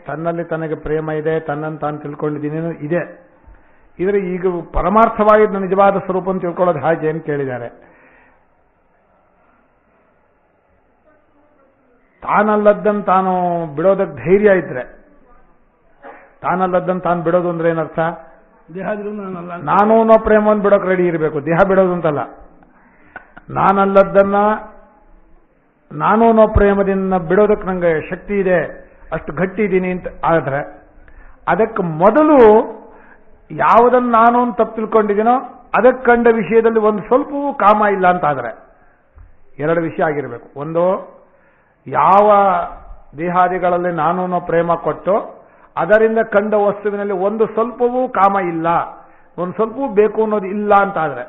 ತನ್ನಲ್ಲಿ ತನಗೆ ಪ್ರೇಮ ಇದೆ, ತನ್ನನ್ನು ತಾನು ತಿಳ್ಕೊಂಡಿದ್ದೀನಿ ಇದೆ. ಇದ್ರೆ ಈಗ ಪರಮಾರ್ಥವಾಗಿ ನಿಜವಾದ ಸ್ವರೂಪವನ್ನು ತಿಳ್ಕೊಳ್ಳೋದು ಹಾಗೆ ಅಂತ ಕೇಳಿದ್ದಾರೆ. ತಾನಲ್ಲದ್ದನ್ನು ತಾನು ಬಿಡೋದಕ್ಕೆ ಧೈರ್ಯ ಇದ್ರೆ, ತಾನಲ್ಲದ್ದನ್ನು ತಾನು ಬಿಡೋದು ಅಂದ್ರೆ ಏನರ್ಥ? ನಾನು ಅನ್ನೋ ಪ್ರೇಮವನ್ನು ಬಿಡೋಕೆ ರೆಡಿ ಇರಬೇಕು, ದೇಹ ಬಿಡೋದು ಅಂತಲ್ಲ. ನಾನಲ್ಲದ್ದನ್ನ ನಾನು ಅನ್ನೋ ಪ್ರೇಮದಿಂದ ಬಿಡೋದಕ್ಕೆ ನಂಗೆ ಶಕ್ತಿ ಇದೆ, ಅಷ್ಟು ಗಟ್ಟಿ ಇದ್ದೀನಿ ಅಂತ ಆದ್ರೆ, ಅದಕ್ಕೆ ಮೊದಲು ಯಾವುದನ್ನು ನಾನು ಅಂತ ತಪ್ಪು ತಿಳ್ಕೊಂಡಿದ್ದೀನೋ ಅದಕ್ಕೆ ಕಂಡ ವಿಷಯದಲ್ಲಿ ಒಂದು ಸ್ವಲ್ಪವೂ ಕಾಮ ಇಲ್ಲ ಅಂತ ಆದ್ರೆ, ಎರಡು ವಿಷಯ ಆಗಿರಬೇಕು. ಒಂದು, ಯಾವ ದೇಹಾದಿಗಳಲ್ಲಿ ನಾನು ಅನ್ನೋ ಪ್ರೇಮ ಕೊಟ್ಟು ಅದರಿಂದ ಕಂಡ ವಸ್ತುವಿನಲ್ಲಿ ಒಂದು ಸ್ವಲ್ಪವೂ ಕಾಮ ಇಲ್ಲ, ಒಂದು ಸ್ವಲ್ಪವೂ ಬೇಕು ಅನ್ನೋದು ಇಲ್ಲ ಅಂತಾದ್ರೆ.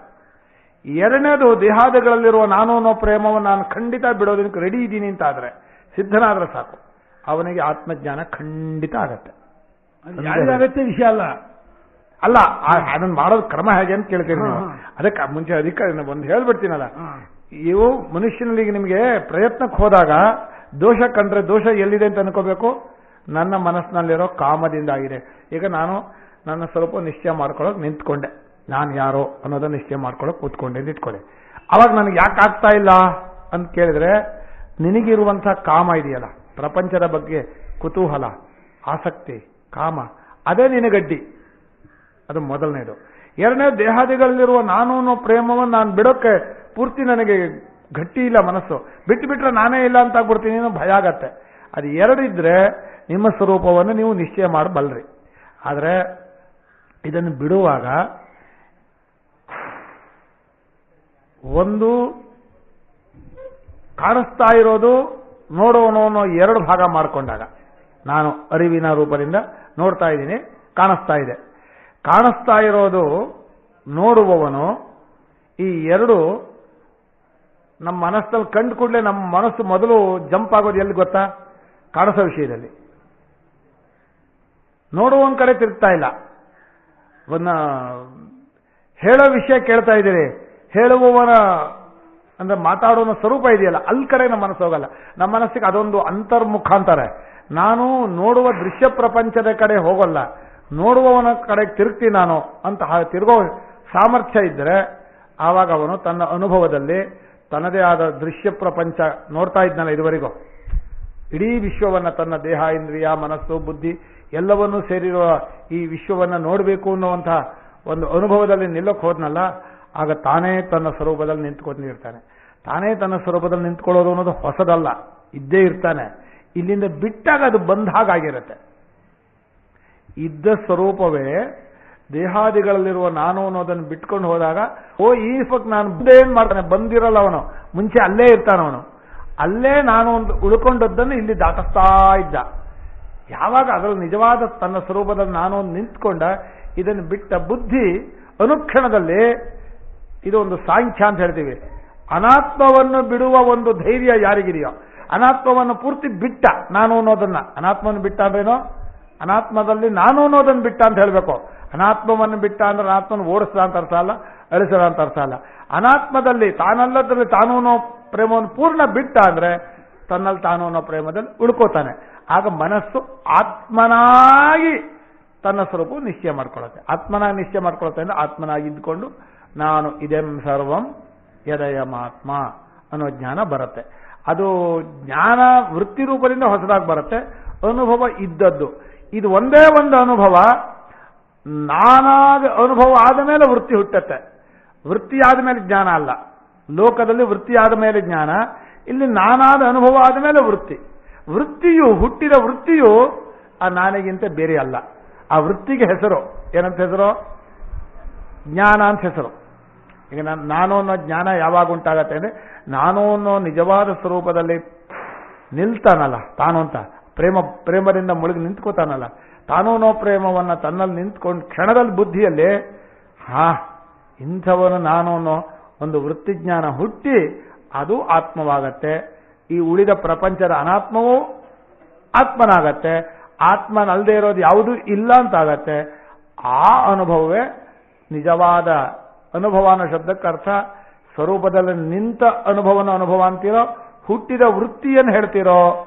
ಎರಡನೇದು, ದೇಹಾದಿಗಳಲ್ಲಿರುವ ನಾನು ಅನ್ನೋ ಪ್ರೇಮವನ್ನು ನಾನು ಖಂಡಿತ ಬಿಡೋದಕ್ಕೆ ರೆಡಿ ಇದ್ದೀನಿ ಅಂತ ಆದ್ರೆ, ಸಿದ್ಧನಾದ್ರೆ ಸಾಕು, ಅವನಿಗೆ ಆತ್ಮಜ್ಞಾನ ಖಂಡಿತ ಆಗತ್ತೆ. ಆಗತ್ತೆ ವಿಷಯ ಅಲ್ಲ ಅಲ್ಲ, ಅದನ್ನು ಮಾಡೋದು ಕ್ರಮ ಹೇಗೆ ಅಂತ ಕೇಳ್ತೀರಿ ನೀವು. ಅದಕ್ಕೆ ಮುಂಚೆ ಒಂದು ಹೇಳ್ಬಿಡ್ತೀನಲ್ಲ, ಇವು ಮನುಷ್ಯನಲ್ಲಿ ನಿಮಗೆ ಪ್ರಯತ್ನಕ್ಕೆ ಹೋದಾಗ ದೋಷ ಕಂಡ್ರೆ ದೋಷ ಎಲ್ಲಿದೆ ಅಂತ ಅನ್ಕೋಬೇಕು? ನನ್ನ ಮನಸ್ಸಿನಲ್ಲಿರೋ ಕಾಮದಿಂದ ಆಗಿದೆ. ಈಗ ನಾನು ನನ್ನ ಸ್ವಲ್ಪ ನಿಶ್ಚಯ ಮಾಡ್ಕೊಳ್ಳೋಕೆ ನಿಂತ್ಕೊಂಡೆ, ನಾನು ಯಾರೋ ಅನ್ನೋದನ್ನ ನಿಶ್ಚಯ ಮಾಡ್ಕೊಳ್ಳೋಕೆ ಕೂತ್ಕೊಂಡೆ ಅಂತ ಇಟ್ಕೊಳ್ಳಿ. ಅವಾಗ ನನಗೆ ಯಾಕೆ ಆಗ್ತಾ ಇಲ್ಲ ಅಂತ ಕೇಳಿದ್ರೆ, ನಿನಗಿರುವಂತಹ ಕಾಮ ಇದೆಯಲ್ಲ, ಪ್ರಪಂಚದ ಬಗ್ಗೆ ಕುತೂಹಲ, ಆಸಕ್ತಿ, ಕಾಮ, ಅದೇ ನಿನಗಡ್ಡಿ. ಅದು ಮೊದಲನೇದು. ಎರಡನೇ, ದೇಹಾದಿಗಳಲ್ಲಿರುವ ನಾನು ಅನ್ನೋ ಪ್ರೇಮವನ್ನು ನಾನು ಬಿಡೋಕ್ಕೆ ಪೂರ್ತಿ ನನಗೆ ಗಟ್ಟಿ ಇಲ್ಲ ಮನಸ್ಸು, ಬಿಟ್ಟರೆ ನಾನೇ ಇಲ್ಲ ಅಂತ ಆಗ್ಬಿಡ್ತೀನಿ ಅನ್ನೋ ಭಯ ಆಗತ್ತೆ. ಅದು ಎರಡಿದ್ರೆ ನಿಮ್ಮ ಸ್ವರೂಪವನ್ನು ನೀವು ನಿಶ್ಚಯ ಮಾಡಬಲ್ರಿ. ಆದರೆ ಇದನ್ನು ಬಿಡುವಾಗ ಒಂದು ಕಾಣಿಸ್ತಾ ಇರೋದು ನೋಡೋನು ಅನ್ನೋ ಎರಡು ಭಾಗ ಮಾಡಿಕೊಂಡಾಗ, ನಾನು ಅರಿವಿನ ರೂಪದಿಂದ ನೋಡ್ತಾ ಇದ್ದೀನಿ, ಕಾಣಿಸ್ತಾ ಇದೆ. ಕಾಣಿಸ್ತಾ ಇರೋದು, ನೋಡುವವನು, ಈ ಎರಡು ನಮ್ಮ ಮನಸ್ಸಲ್ಲಿ ಕಂಡು ಕೂಡಲೇ ನಮ್ಮ ಮನಸ್ಸು ಮೊದಲು ಜಂಪ್ ಆಗೋದು ಎಲ್ಲಿ ಗೊತ್ತಾ? ಕಾಣಿಸೋ ವಿಷಯದಲ್ಲಿ. ನೋಡುವವನ ಕಡೆ ತಿರುಗ್ತಾ ಇಲ್ಲ. ಹೇಳೋ ವಿಷಯ ಕೇಳ್ತಾ ಇದ್ದೀರಿ, ಹೇಳುವವನ ಅಂದ್ರೆ ಮಾತಾಡೋನ ಸ್ವರೂಪ ಇದೆಯಲ್ಲ, ಅಲ್ಲಿ ಕಡೆ ನಮ್ಮ ಮನಸ್ಸು ಹೋಗಲ್ಲ. ನಮ್ಮ ಮನಸ್ಸಿಗೆ ಅದೊಂದು ಅಂತರ್ಮುಖ ಅಂತಾರೆ. ನಾನು ನೋಡುವ ದೃಶ್ಯ ಪ್ರಪಂಚದ ಕಡೆ ಹೋಗಲ್ಲ, ನೋಡುವವನ ಕಡೆಗೆ ತಿರುಗ್ತೀನಿ ನಾನು ಅಂತ ತಿರುಗೋ ಸಾಮರ್ಥ್ಯ ಇದ್ದರೆ, ಆವಾಗ ಅವನು ತನ್ನ ಅನುಭವದಲ್ಲಿ ತನ್ನದೇ ಆದ ದೃಶ್ಯ ಪ್ರಪಂಚ ನೋಡ್ತಾ ಇದ್ನಲ್ಲ ಇದುವರೆಗೂ, ಇಡೀ ವಿಶ್ವವನ್ನು, ತನ್ನ ದೇಹ, ಇಂದ್ರಿಯ, ಮನಸ್ಸು, ಬುದ್ಧಿ ಎಲ್ಲವನ್ನೂ ಸೇರಿರುವ ಈ ವಿಶ್ವವನ್ನು ನೋಡಬೇಕು ಅನ್ನುವಂತಹ ಒಂದು ಅನುಭವದಲ್ಲಿ ನಿಲ್ಲಕ್ಕೆ ಹೋದ್ನಲ್ಲ, ಆಗ ತಾನೇ ತನ್ನ ಸ್ವರೂಪದಲ್ಲಿ ನಿಂತ್ಕೊಂಡಿರ್ತಾನೆ. ತಾನೇ ತನ್ನ ಸ್ವರೂಪದಲ್ಲಿ ನಿಂತ್ಕೊಳ್ಳೋದು ಅನ್ನೋದು ಹೊಸದಲ್ಲ, ಇದ್ದೇ ಇರ್ತಾನೆ. ಇಲ್ಲಿಂದ ಬಿಟ್ಟಾಗ ಅದು ಬಂದ ಹಾಗಾಗಿರುತ್ತೆ. ಇದ್ದ ಸ್ವರೂಪವೇ ದೇಹಾದಿಗಳಲ್ಲಿರುವ ನಾನು ಅನ್ನೋದನ್ನು ಬಿಟ್ಕೊಂಡು ಹೋದಾಗ, ಈ ನಾನು ಏನ್ ಮಾಡ್ತಾನೆ, ಬಂದಿರಲ್ಲ ಅವನು, ಮುಂಚೆ ಅಲ್ಲೇ ಇರ್ತಾನವನು, ಅಲ್ಲೇ ನಾನು ಒಂದು ಉಳ್ಕೊಂಡದ್ದನ್ನು ಇಲ್ಲಿ ದಾಟಿಸ್ತಾ ಇದ್ದ. ಯಾವಾಗ ಅದರಲ್ಲಿ ನಿಜವಾದ ತನ್ನ ಸ್ವರೂಪದಲ್ಲಿ ನಾನು ನಿಂತ್ಕೊಂಡ, ಇದನ್ನು ಬಿಟ್ಟ ಬುದ್ಧಿ ಅನುಕ್ಷಣದಲ್ಲಿ, ಇದು ಒಂದು ಸಾಂಖ್ಯ ಅಂತ ಹೇಳ್ತೀವಿ, ಅನಾತ್ಮವನ್ನು ಬಿಡುವ ಒಂದು ಧೈರ್ಯ ಯಾರಿಗಿದೆಯೋ, ಅನಾತ್ಮವನ್ನು ಪೂರ್ತಿ ಬಿಟ್ಟ, ನಾನು ಅನ್ನೋದನ್ನ, ಅನಾತ್ಮವನ್ನು ಬಿಟ್ಟ ಅಂದ್ರೇನೋ, ಅನಾತ್ಮದಲ್ಲಿ ನಾನು ಅನ್ನೋದನ್ನು ಬಿಟ್ಟ ಅಂತ ಹೇಳಬೇಕು. ಅನಾತ್ಮವನ್ನು ಬಿಟ್ಟ ಅಂದ್ರೆ ಅನಾತ್ಮನ ಓಡಿಸ್ದ ಅಂತ ಅರ್ಥ ಅಲ್ಲ, ಅಳಿಸದ ಅಂತ ಅರ್ಥ ಅಲ್ಲ. ಅನಾತ್ಮದಲ್ಲಿ ತಾನಲ್ಲದ್ರಲ್ಲಿ ತಾನು ಅನ್ನೋ ಪ್ರೇಮವನ್ನು ಪೂರ್ಣ ಬಿಟ್ಟ ಅಂದ್ರೆ ತನ್ನಲ್ಲಿ ತಾನು ಅನ್ನೋ ಪ್ರೇಮದಲ್ಲಿ ಉಳ್ಕೋತಾನೆ. ಆಗ ಮನಸ್ಸು ಆತ್ಮನಾಗಿ ತನ್ನ ಸ್ವರೂಪ ನಿಶ್ಚಯ ಮಾಡ್ಕೊಳ್ಳುತ್ತೆ. ಆತ್ಮನಾಗಿ ನಿಶ್ಚಯ ಮಾಡ್ಕೊಳ್ತಾ ಅಂದ್ರೆ ಆತ್ಮನಾಗಿ ಇದ್ಕೊಂಡು ನಾನು ಇದೆಂ ಸರ್ವಂ ಯದಯಮಾತ್ಮ ಅನ್ನೋ ಜ್ಞಾನ ಬರುತ್ತೆ. ಅದು ಜ್ಞಾನ ವೃತ್ತಿ ರೂಪದಿಂದ ಹೊಸದಾಗಿ ಬರುತ್ತೆ, ಅನುಭವ ಇದ್ದದ್ದು. ಇದು ಒಂದೇ ಒಂದು ಅನುಭವ, ನಾನಾದ ಅನುಭವ ಆದ ಮೇಲೆ ವೃತ್ತಿ ಹುಟ್ಟತ್ತೆ. ವೃತ್ತಿ ಆದ ಮೇಲೆ ಜ್ಞಾನ ಅಲ್ಲ. ಲೋಕದಲ್ಲಿ ವೃತ್ತಿ ಆದ ಮೇಲೆ ಜ್ಞಾನ, ಇಲ್ಲಿ ನಾನಾದ ಅನುಭವ ಆದ ಮೇಲೆ ವೃತ್ತಿ. ವೃತ್ತಿಯು, ಹುಟ್ಟಿದ ವೃತ್ತಿಯು ಆ ನಾನಿಗಿಂತ ಬೇರೆ ಅಲ್ಲ. ಆ ವೃತ್ತಿಗೆ ಹೆಸರು ಏನಂತ ಹೆಸರು? ಜ್ಞಾನ ಅಂತ ಹೆಸರು. ಈಗ ನಾನು ಅನ್ನೋ ಜ್ಞಾನ ಯಾವಾಗ ಉಂಟಾಗತ್ತೆ ಅಂದ್ರೆ, ನಾನು ಅನ್ನೋ ನಿಜವಾದ ಸ್ವರೂಪದಲ್ಲಿ ನಿಲ್ತಾನಲ್ಲ ತಾನು ಅಂತ, ಪ್ರೇಮದಿಂದ ಮುಳುಗಿ ನಿಂತ್ಕೋತಾನಲ್ಲ, ತಾನು ಅನ್ನೋ ಪ್ರೇಮವನ್ನು ತನ್ನಲ್ಲಿ ನಿಂತ್ಕೊಂಡು ಕ್ಷಣದಲ್ಲಿ ಬುದ್ಧಿಯಲ್ಲಿ ಇಂಥವನು ನಾನು ಅನ್ನೋ ಒಂದು ವೃತ್ತಿಜ್ಞಾನ ಹುಟ್ಟಿ ಅದು ಆತ್ಮವಾಗತ್ತೆ. ಈ ಉಳಿದ ಪ್ರಪಂಚದ ಅನಾತ್ಮವೂ ಆತ್ಮನಾಗತ್ತೆ. ಆತ್ಮನಲ್ಲದೆ ಇರೋದು ಯಾವುದೂ ಇಲ್ಲ ಅಂತಾಗತ್ತೆ. ಆ ಅನುಭವವೇ ನಿಜವಾದ ಅನುಭವ ಅನ್ನೋ ಶಬ್ದಕ್ಕೆ ಅರ್ಥ ಸ್ವರೂಪದಲ್ಲಿ ನಿಂತ ಅನುಭವ ಅಂತೀರೋ, ಹುಟ್ಟಿದ ವೃತ್ತಿಯನ್ನು ಹೇಳ್ತೀರೋ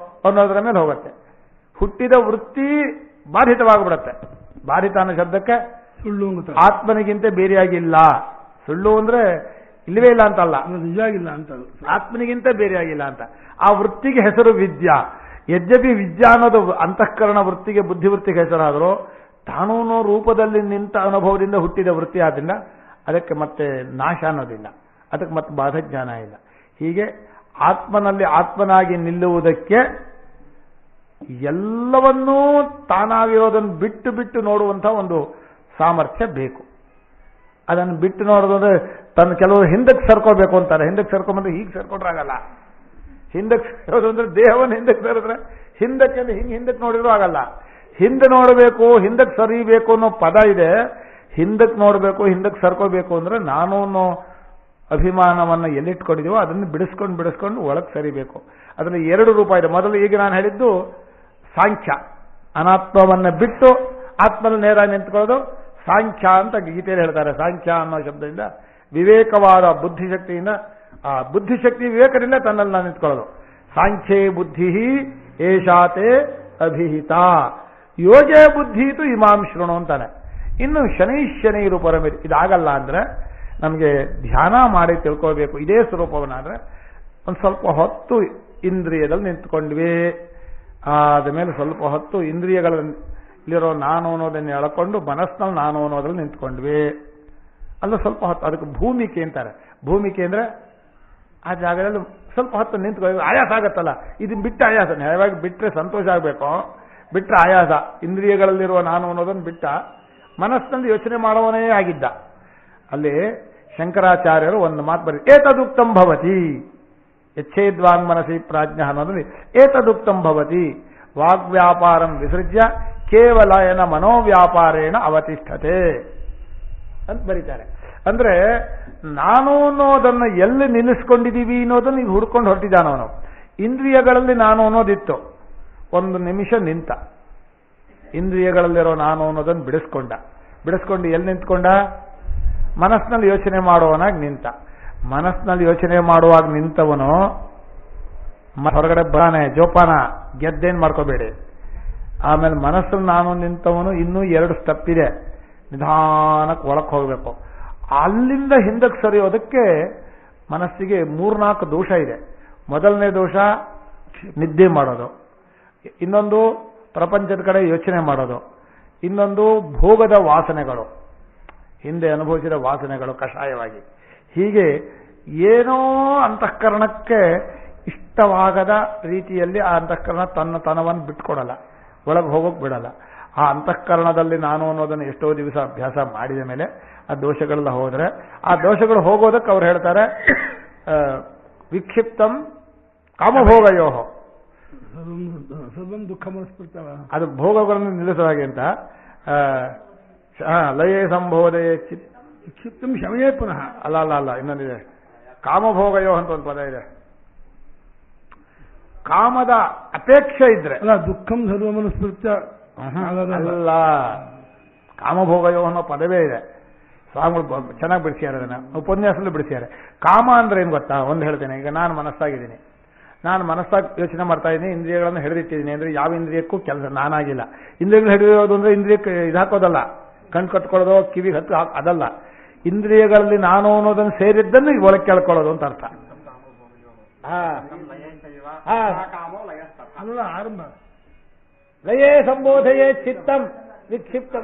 ಅನ್ನೋದರ ಮೇಲೆ ಹೋಗುತ್ತೆ. ಹುಟ್ಟಿದ ವೃತ್ತಿ ಬಾಧಿತವಾಗ್ಬಿಡತ್ತೆ. ಬಾಧಿತ ಅನ್ನೋ ಶಬ್ದಕ್ಕೆ ಸುಳ್ಳು ಅಂತ ಆತ್ಮನಿಗಿಂತ ಬೇರೆಯಾಗಿಲ್ಲ. ಸುಳ್ಳು ಅಂದ್ರೆ ಇಲ್ಲವೇ ಇಲ್ಲ ಅಂತಲ್ಲ, ನಿಜವಾಗಿಲ್ಲ ಅಂತ. ಆತ್ಮನಿಗಿಂತ ಬೇರೆಯಾಗಿಲ್ಲ ಅಂತ. ಆ ವೃತ್ತಿಗೆ ಹೆಸರು ವಿದ್ಯಾ. ಯದ್ಯಪಿ ವಿದ್ಯಾ ಅನ್ನೋದು ಅಂತಃಕರಣ ವೃತ್ತಿಗೆ ಬುದ್ಧಿವೃತ್ತಿಗೆ ಹೆಸರಾದರೂ ತಾನೂನೋ ರೂಪದಲ್ಲಿ ನಿಂತ ಅನುಭವದಿಂದ ಹುಟ್ಟಿದ ವೃತ್ತಿ ಆದ್ರಿಂದ ಅದಕ್ಕೆ ಮತ್ತೆ ನಾಶ ಅನ್ನೋದಿಲ್ಲ, ಅದಕ್ಕೆ ಮತ್ತೆ ಬಾಧಜ್ಞಾನ ಇಲ್ಲ. ಹೀಗೆ ಆತ್ಮನಲ್ಲಿ ಆತ್ಮನಾಗಿ ನಿಲ್ಲುವುದಕ್ಕೆ ಎಲ್ಲವನ್ನೂ ತಾನಾಗಿರೋದನ್ನು ಬಿಟ್ಟು ಬಿಟ್ಟು ನೋಡುವಂಥ ಒಂದು ಸಾಮರ್ಥ್ಯ ಬೇಕು. ಅದನ್ನು ಬಿಟ್ಟು ನೋಡೋದಂದ್ರೆ ತನ್ನ ಕೆಲವರು ಹಿಂದಕ್ಕೆ ಸರ್ಕೋಬೇಕು ಅಂತಾರೆ. ಹಿಂದಕ್ಕೆ ಸರ್ಕೊಂಬಂದ್ರೆ ಹೀಗೆ ಸರ್ಕೊಂಡ್ರಾಗಲ್ಲ. ಹಿಂದಕ್ಕೆ ಸರೋದು ಅಂದ್ರೆ ದೇಹವನ್ನು ಹಿಂದಕ್ಕೆ ಸರಿದ್ರೆ ಹಿಂದಕ್ಕೆ ಅಂದ್ರೆ ಹಿಂದಕ್ಕೆ ನೋಡಿದ್ರು ಆಗಲ್ಲ. ಹಿಂದೆ ನೋಡಬೇಕು, ಹಿಂದಕ್ಕೆ ಸರಿಬೇಕು ಅನ್ನೋ ಪದ ಇದೆ. ಹಿಂದಕ್ಕೆ ನೋಡಬೇಕು, ಹಿಂದಕ್ಕೆ ಸರ್ಕೋಬೇಕು ಅಂದ್ರೆ ನಾನು ಅನ್ನೋ ಅಭಿಮಾನವನ್ನು ಎಲ್ಲಿಟ್ಕೊಂಡಿದೀವೋ ಅದನ್ನು ಬಿಡಿಸ್ಕೊಂಡು ಒಳಗೆ ಸರಿಬೇಕು. ಅದರಲ್ಲಿ 2 ರೂಪ ಇದೆ. ಮೊದಲು ಈಗ ನಾನು ಹೇಳಿದ್ದು ಸಾಂಖ್ಯ, ಅನಾತ್ಮವನ್ನು ಬಿಟ್ಟು ಆತ್ಮನ ನೇರ ನಿಂತ್ಕೊಳ್ಳೋದು ಸಾಂಖ್ಯ ಅಂತ ಗೀತೆಯಲ್ಲಿ ಹೇಳ್ತಾರೆ. ಸಾಂಖ್ಯ ಅನ್ನೋ ಶಬ್ದದಿಂದ ವಿವೇಕವಾದ ಬುದ್ಧಿಶಕ್ತಿಯಿಂದ, ಆ ಬುದ್ಧಿಶಕ್ತಿ ವಿವೇಕದಿಂದ ತನ್ನಲ್ಲಿ ನಾನು ನಿಂತ್ಕೊಳ್ಳೋದು. ಸಾಂಖ್ಯೇ ಬುದ್ಧಿ ಏಷಾತೆ ಅಭಿಹಿತ ಯೋಗೇ ಬುದ್ಧಿತು ಇಮಾಂ ಶೃಣು ಅಂತಾನೆ. ಇನ್ನು ಶನೈರು ಪರಮಿತಿ ಇದಾಗಲ್ಲ ಅಂದ್ರೆ ನಮಗೆ ಧ್ಯಾನ ಮಾಡಿ ತಿಳ್ಕೋಬೇಕು ಇದೇ ಸ್ವರೂಪವನ್ನಾದ್ರೆ ಒಂದು ಸ್ವಲ್ಪ ಹೊತ್ತು ಇಂದ್ರಿಯದಲ್ಲಿ ನಿಂತ್ಕೊಂಡ್ವಿ. ಆದಮೇಲೆ ಸ್ವಲ್ಪ ಹೊತ್ತು ಇಂದ್ರಿಯಗಳಲ್ಲಿರೋ ನಾನು ಅನ್ನೋದನ್ನು ಎಳ್ಕೊಂಡು ಮನಸ್ಸಿನಲ್ಲಿ ನಾನು ಅನ್ನೋದ್ರಲ್ಲಿ ನಿಂತ್ಕೊಂಡ್ವಿ. ಅಲ್ಲ ಸ್ವಲ್ಪ ಹೊತ್ತು, ಅದಕ್ಕೆ ಭೂಮಿಕೆ ಅಂತಾರೆ. ಭೂಮಿಕೆ ಅಂದ್ರೆ ಆ ಜಾಗದಲ್ಲಿ ಸ್ವಲ್ಪ ಹೊತ್ತು ನಿಂತ್ಕೊಳ್ಳಿ. ಆಯಾಸ ಆಗತ್ತಲ್ಲ, ಇದನ್ನ ಬಿಟ್ಟು ಆಯಾಸ. ನ್ಯಾಯವಾಗಿ ಬಿಟ್ಟರೆ ಸಂತೋಷ ಆಗಬೇಕು, ಬಿಟ್ಟರೆ ಆಯಾಸ. ಇಂದ್ರಿಯಗಳಲ್ಲಿರುವ ನಾನು ಅನ್ನೋದನ್ನು ಬಿಟ್ಟ ಮನಸ್ಸಿನಲ್ಲಿ ಯೋಚನೆ ಮಾಡುವನೇ ಆಗಿದ್ದ. ಅಲ್ಲಿ ಶಂಕರಾಚಾರ್ಯರು ಒಂದು ಮಾತು ಬರೀ ಏತದುಕ್ತಂ ಭವತಿ ಯಚ್ಛೇದ್ವಾಂಗ್ ಮನಸಿ ಪ್ರಾಜ್ಞ ಅನ್ನೋದ್ರಲ್ಲಿ ಏತದುಕ್ತಂ ಭವತಿ ವಾಗ್ವ್ಯಾಪಾರಂ ವಿಸೃಜ್ಯ ಕೇವಲ ಏನ ಮನೋವ್ಯಾಪಾರೇಣ ಅವತಿಷ್ಠತೆ ಅಂತ ಬರೀತಾರೆ. ಅಂದ್ರೆ ನಾನು ಅನ್ನೋದನ್ನು ಎಲ್ಲಿ ನಿಲ್ಲಿಸ್ಕೊಂಡಿದ್ದೀವಿ ಅನ್ನೋದನ್ನು ಈಗ ಹುಡ್ಕೊಂಡು ಹೊರಟಿದ್ದಾನವನು. ಇಂದ್ರಿಯಗಳಲ್ಲಿ ನಾನು ಅನ್ನೋದಿತ್ತು, ಒಂದು ನಿಮಿಷ ನಿಂತ. ಇಂದ್ರಿಯಗಳಲ್ಲಿರೋ ನಾನು ಅನ್ನೋದನ್ನು ಬಿಡಿಸ್ಕೊಂಡು ಎಲ್ಲಿ ನಿಂತ್ಕೊಂಡ? ಮನಸ್ಸಿನಲ್ಲಿ ಯೋಚನೆ ಮಾಡುವವನಾಗಿ ನಿಂತ. ಮನಸ್ಸಿನಲ್ಲಿ ಯೋಚನೆ ಮಾಡುವಾಗ ನಿಂತವನು ಹೊರಗಡೆ ಬರಾನೆ ಜೋಪಾನ ಗೆದ್ದೇನ್ ಮಾಡ್ಕೋಬೇಡಿ. ಆಮೇಲೆ ಮನಸ್ಸಲ್ಲಿ ನಾನು ನಿಂತವನು ಇನ್ನೂ 2 ಸ್ಟೆಪ್ ಇದೆ, ನಿಧಾನಕ್ಕೆ ಒಳಕ್ಕೆ ಹೋಗಬೇಕು. ಅಲ್ಲಿಂದ ಹಿಂದಕ್ಕೆ ಸರಿಯೋದಕ್ಕೆ ಮನಸ್ಸಿಗೆ 3-4 ದೋಷ ಇದೆ. ಮೊದಲನೇ ದೋಷ ನಿದ್ದೆ ಮಾಡೋದು, ಇನ್ನೊಂದು ಪ್ರಪಂಚದ ಕಡೆ ಯೋಚನೆ ಮಾಡೋದು, ಇನ್ನೊಂದು ಭೋಗದ ವಾಸನೆಗಳು, ಹಿಂದೆ ಅನುಭವಿಸಿದ ವಾಸನೆಗಳು ಕಷಾಯವಾಗಿ. ಹೀಗೆ ಏನೋ ಅಂತಃಕರಣಕ್ಕೆ ಇಷ್ಟವಾಗದ ರೀತಿಯಲ್ಲಿ ಆ ಅಂತಃಕರಣ ತನವನ್ನು ಬಿಟ್ಕೊಡಲ್ಲ, ಒಳಗೆ ಹೋಗೋಕೆ ಬಿಡಲ್ಲ. ಆ ಅಂತಃಕರಣದಲ್ಲಿ ನಾನು ಅನ್ನೋದನ್ನು ಎಷ್ಟೋ ದಿವಸ ಅಭ್ಯಾಸ ಮಾಡಿದ ಮೇಲೆ ಆ ದೋಷಗಳೆಲ್ಲ ಹೋದರೆ, ಆ ದೋಷಗಳು ಹೋಗೋದಕ್ಕೆ ಅವ್ರು ಹೇಳ್ತಾರೆ ವಿಕ್ಷಿಪ್ತಂ ಕಾಮಭೋಗಯೋ ಸರ್ವಂ ದುಃಖ ಮನಸ್ಪೃತವ, ಅದು ಭೋಗಗಳನ್ನು ನಿಲ್ಲಿಸುವಾಗೆ ಅಂತ. ಲಯೇ ಸಂಬೋಧಯೇ ವಿಕ್ಷಿಪ್ತಂ ಶಮಯೇ ಪುನಃ ಅಲ್ಲ ಇನ್ನೊಂದಿದೆ, ಕಾಮಭೋಗಯೋ ಅಂತ ಒಂದು ಪದ ಇದೆ. ಕಾಮದ ಅಪೇಕ್ಷೆ ಇದ್ರೆ ಅಲ್ಲ, ದುಃಖಂ ಸರ್ವ ಮನಸ್ಪೃತ್ಯ ಅಲ್ಲ, ಕಾಮಭೋಗಯೋ ಅನ್ನೋ ಪದವೇ ಇದೆ. ಸ್ವಾಮಿಗಳು ಚೆನ್ನಾಗಿ ಬಿಡಿಸ್ಯಾರ, ಅದನ್ನ ಉಪನ್ಯಾಸದಲ್ಲಿ ಬಿಡಿಸ್ಯಾರೆ. ಕಾಮ ಅಂದ್ರೆ ಏನು ಗೊತ್ತಾ? ಒಂದು ಹೇಳ್ತೇನೆ. ಈಗ ನಾನು ಮನಸ್ಸಾಗಿದ್ದೀನಿ, ನಾನು ಮನಸ್ಸಾಗಿ ಯೋಚನೆ ಮಾಡ್ತಾ ಇದ್ದೀನಿ, ಇಂದ್ರಿಯಗಳನ್ನು ಹಿಡಿದಿಟ್ಟಿದ್ದೀನಿ ಅಂದ್ರೆ ಯಾವ ಇಂದ್ರಿಯಕ್ಕೂ ಕೆಲಸ ನಾನಾಗಿಲ್ಲ. ಇಂದ್ರಿಯಗಳು ಹಿಡಿಯೋದು ಅಂದ್ರೆ ಇಂದ್ರಿಯಕ್ಕೆ ಇದಾಕೋದಲ್ಲ, ಕಣ್ ಕಟ್ಕೊಳ್ಳೋದು, ಕಿವಿಗೆ ಹತ್ತು ಅದಲ್ಲ. ಇಂದ್ರಿಯಗಳಲ್ಲಿ ನಾನು ಅನ್ನೋದನ್ನು ಸೇರಿದ್ದನ್ನು ಒಳಗೆ ಕೇಳ್ಕೊಳ್ಳೋದು ಅಂತ ಅರ್ಥ. ಅಲ್ಲ ಆರಂಭ ಲಯೇ ಸಂಬೋಧಯೇ ಚಿತ್ತಂ ವಿಕ್ಷಿಪ್ತಂ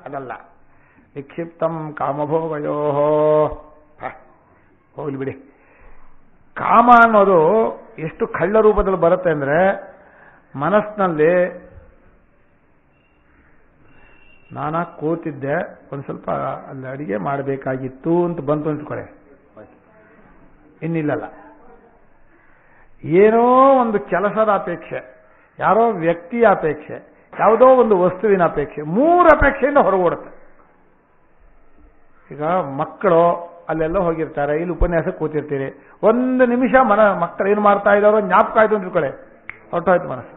ಅದಲ್ಲ. ವಿಕ್ಷಿಪ್ತಂ ಕಾಮಭೋಗಯೋ ಹೋಗ್ಲಿ ಬಿಡಿ. ಕಾಮ ಅನ್ನೋದು ಎಷ್ಟು ಕಳ್ಳ ರೂಪದಲ್ಲಿ ಬರುತ್ತೆ ಅಂದ್ರೆ, ಮನಸ್ಸಿನಲ್ಲಿ ನಾನಾ ಕೂತಿದ್ದೆ, ಒಂದು ಸ್ವಲ್ಪ ಅಲ್ಲಿ ಅಡಿಗೆ ಮಾಡಬೇಕಾಗಿತ್ತು ಅಂತ ಬಂತು ಅಂದ್ಕೊಳ್ಳಿ, ಇನ್ನಿಲ್ಲಲ್ಲ. ಏನೋ ಒಂದು ಕೆಲಸದ ಅಪೇಕ್ಷೆ, ಯಾರೋ ವ್ಯಕ್ತಿಯ ಅಪೇಕ್ಷೆ, ಯಾವುದೋ ಒಂದು ವಸ್ತುವಿನ ಅಪೇಕ್ಷೆ, 3 ಅಪೇಕ್ಷೆಯಿಂದ ಹೊರಗೋಡುತ್ತೆ. ಈಗ ಮಕ್ಕಳು ಅಲ್ಲೆಲ್ಲ ಹೋಗಿರ್ತಾರೆ, ಇಲ್ಲಿ ಉಪನ್ಯಾಸಕ್ಕೆ ಕೂತಿರ್ತೀರಿ, 1 ನಿಮಿಷ ಮಕ್ಕಳು ಏನು ಮಾಡ್ತಾ ಇದ್ದಾರೋ ಜ್ಞಾಪಕ ಆಯ್ತು ಅಂತ ತಿಳ್ಕೊಳ್ಳಿ, ಹೊರಟೋಯ್ತು ಮನಸ್ಸು.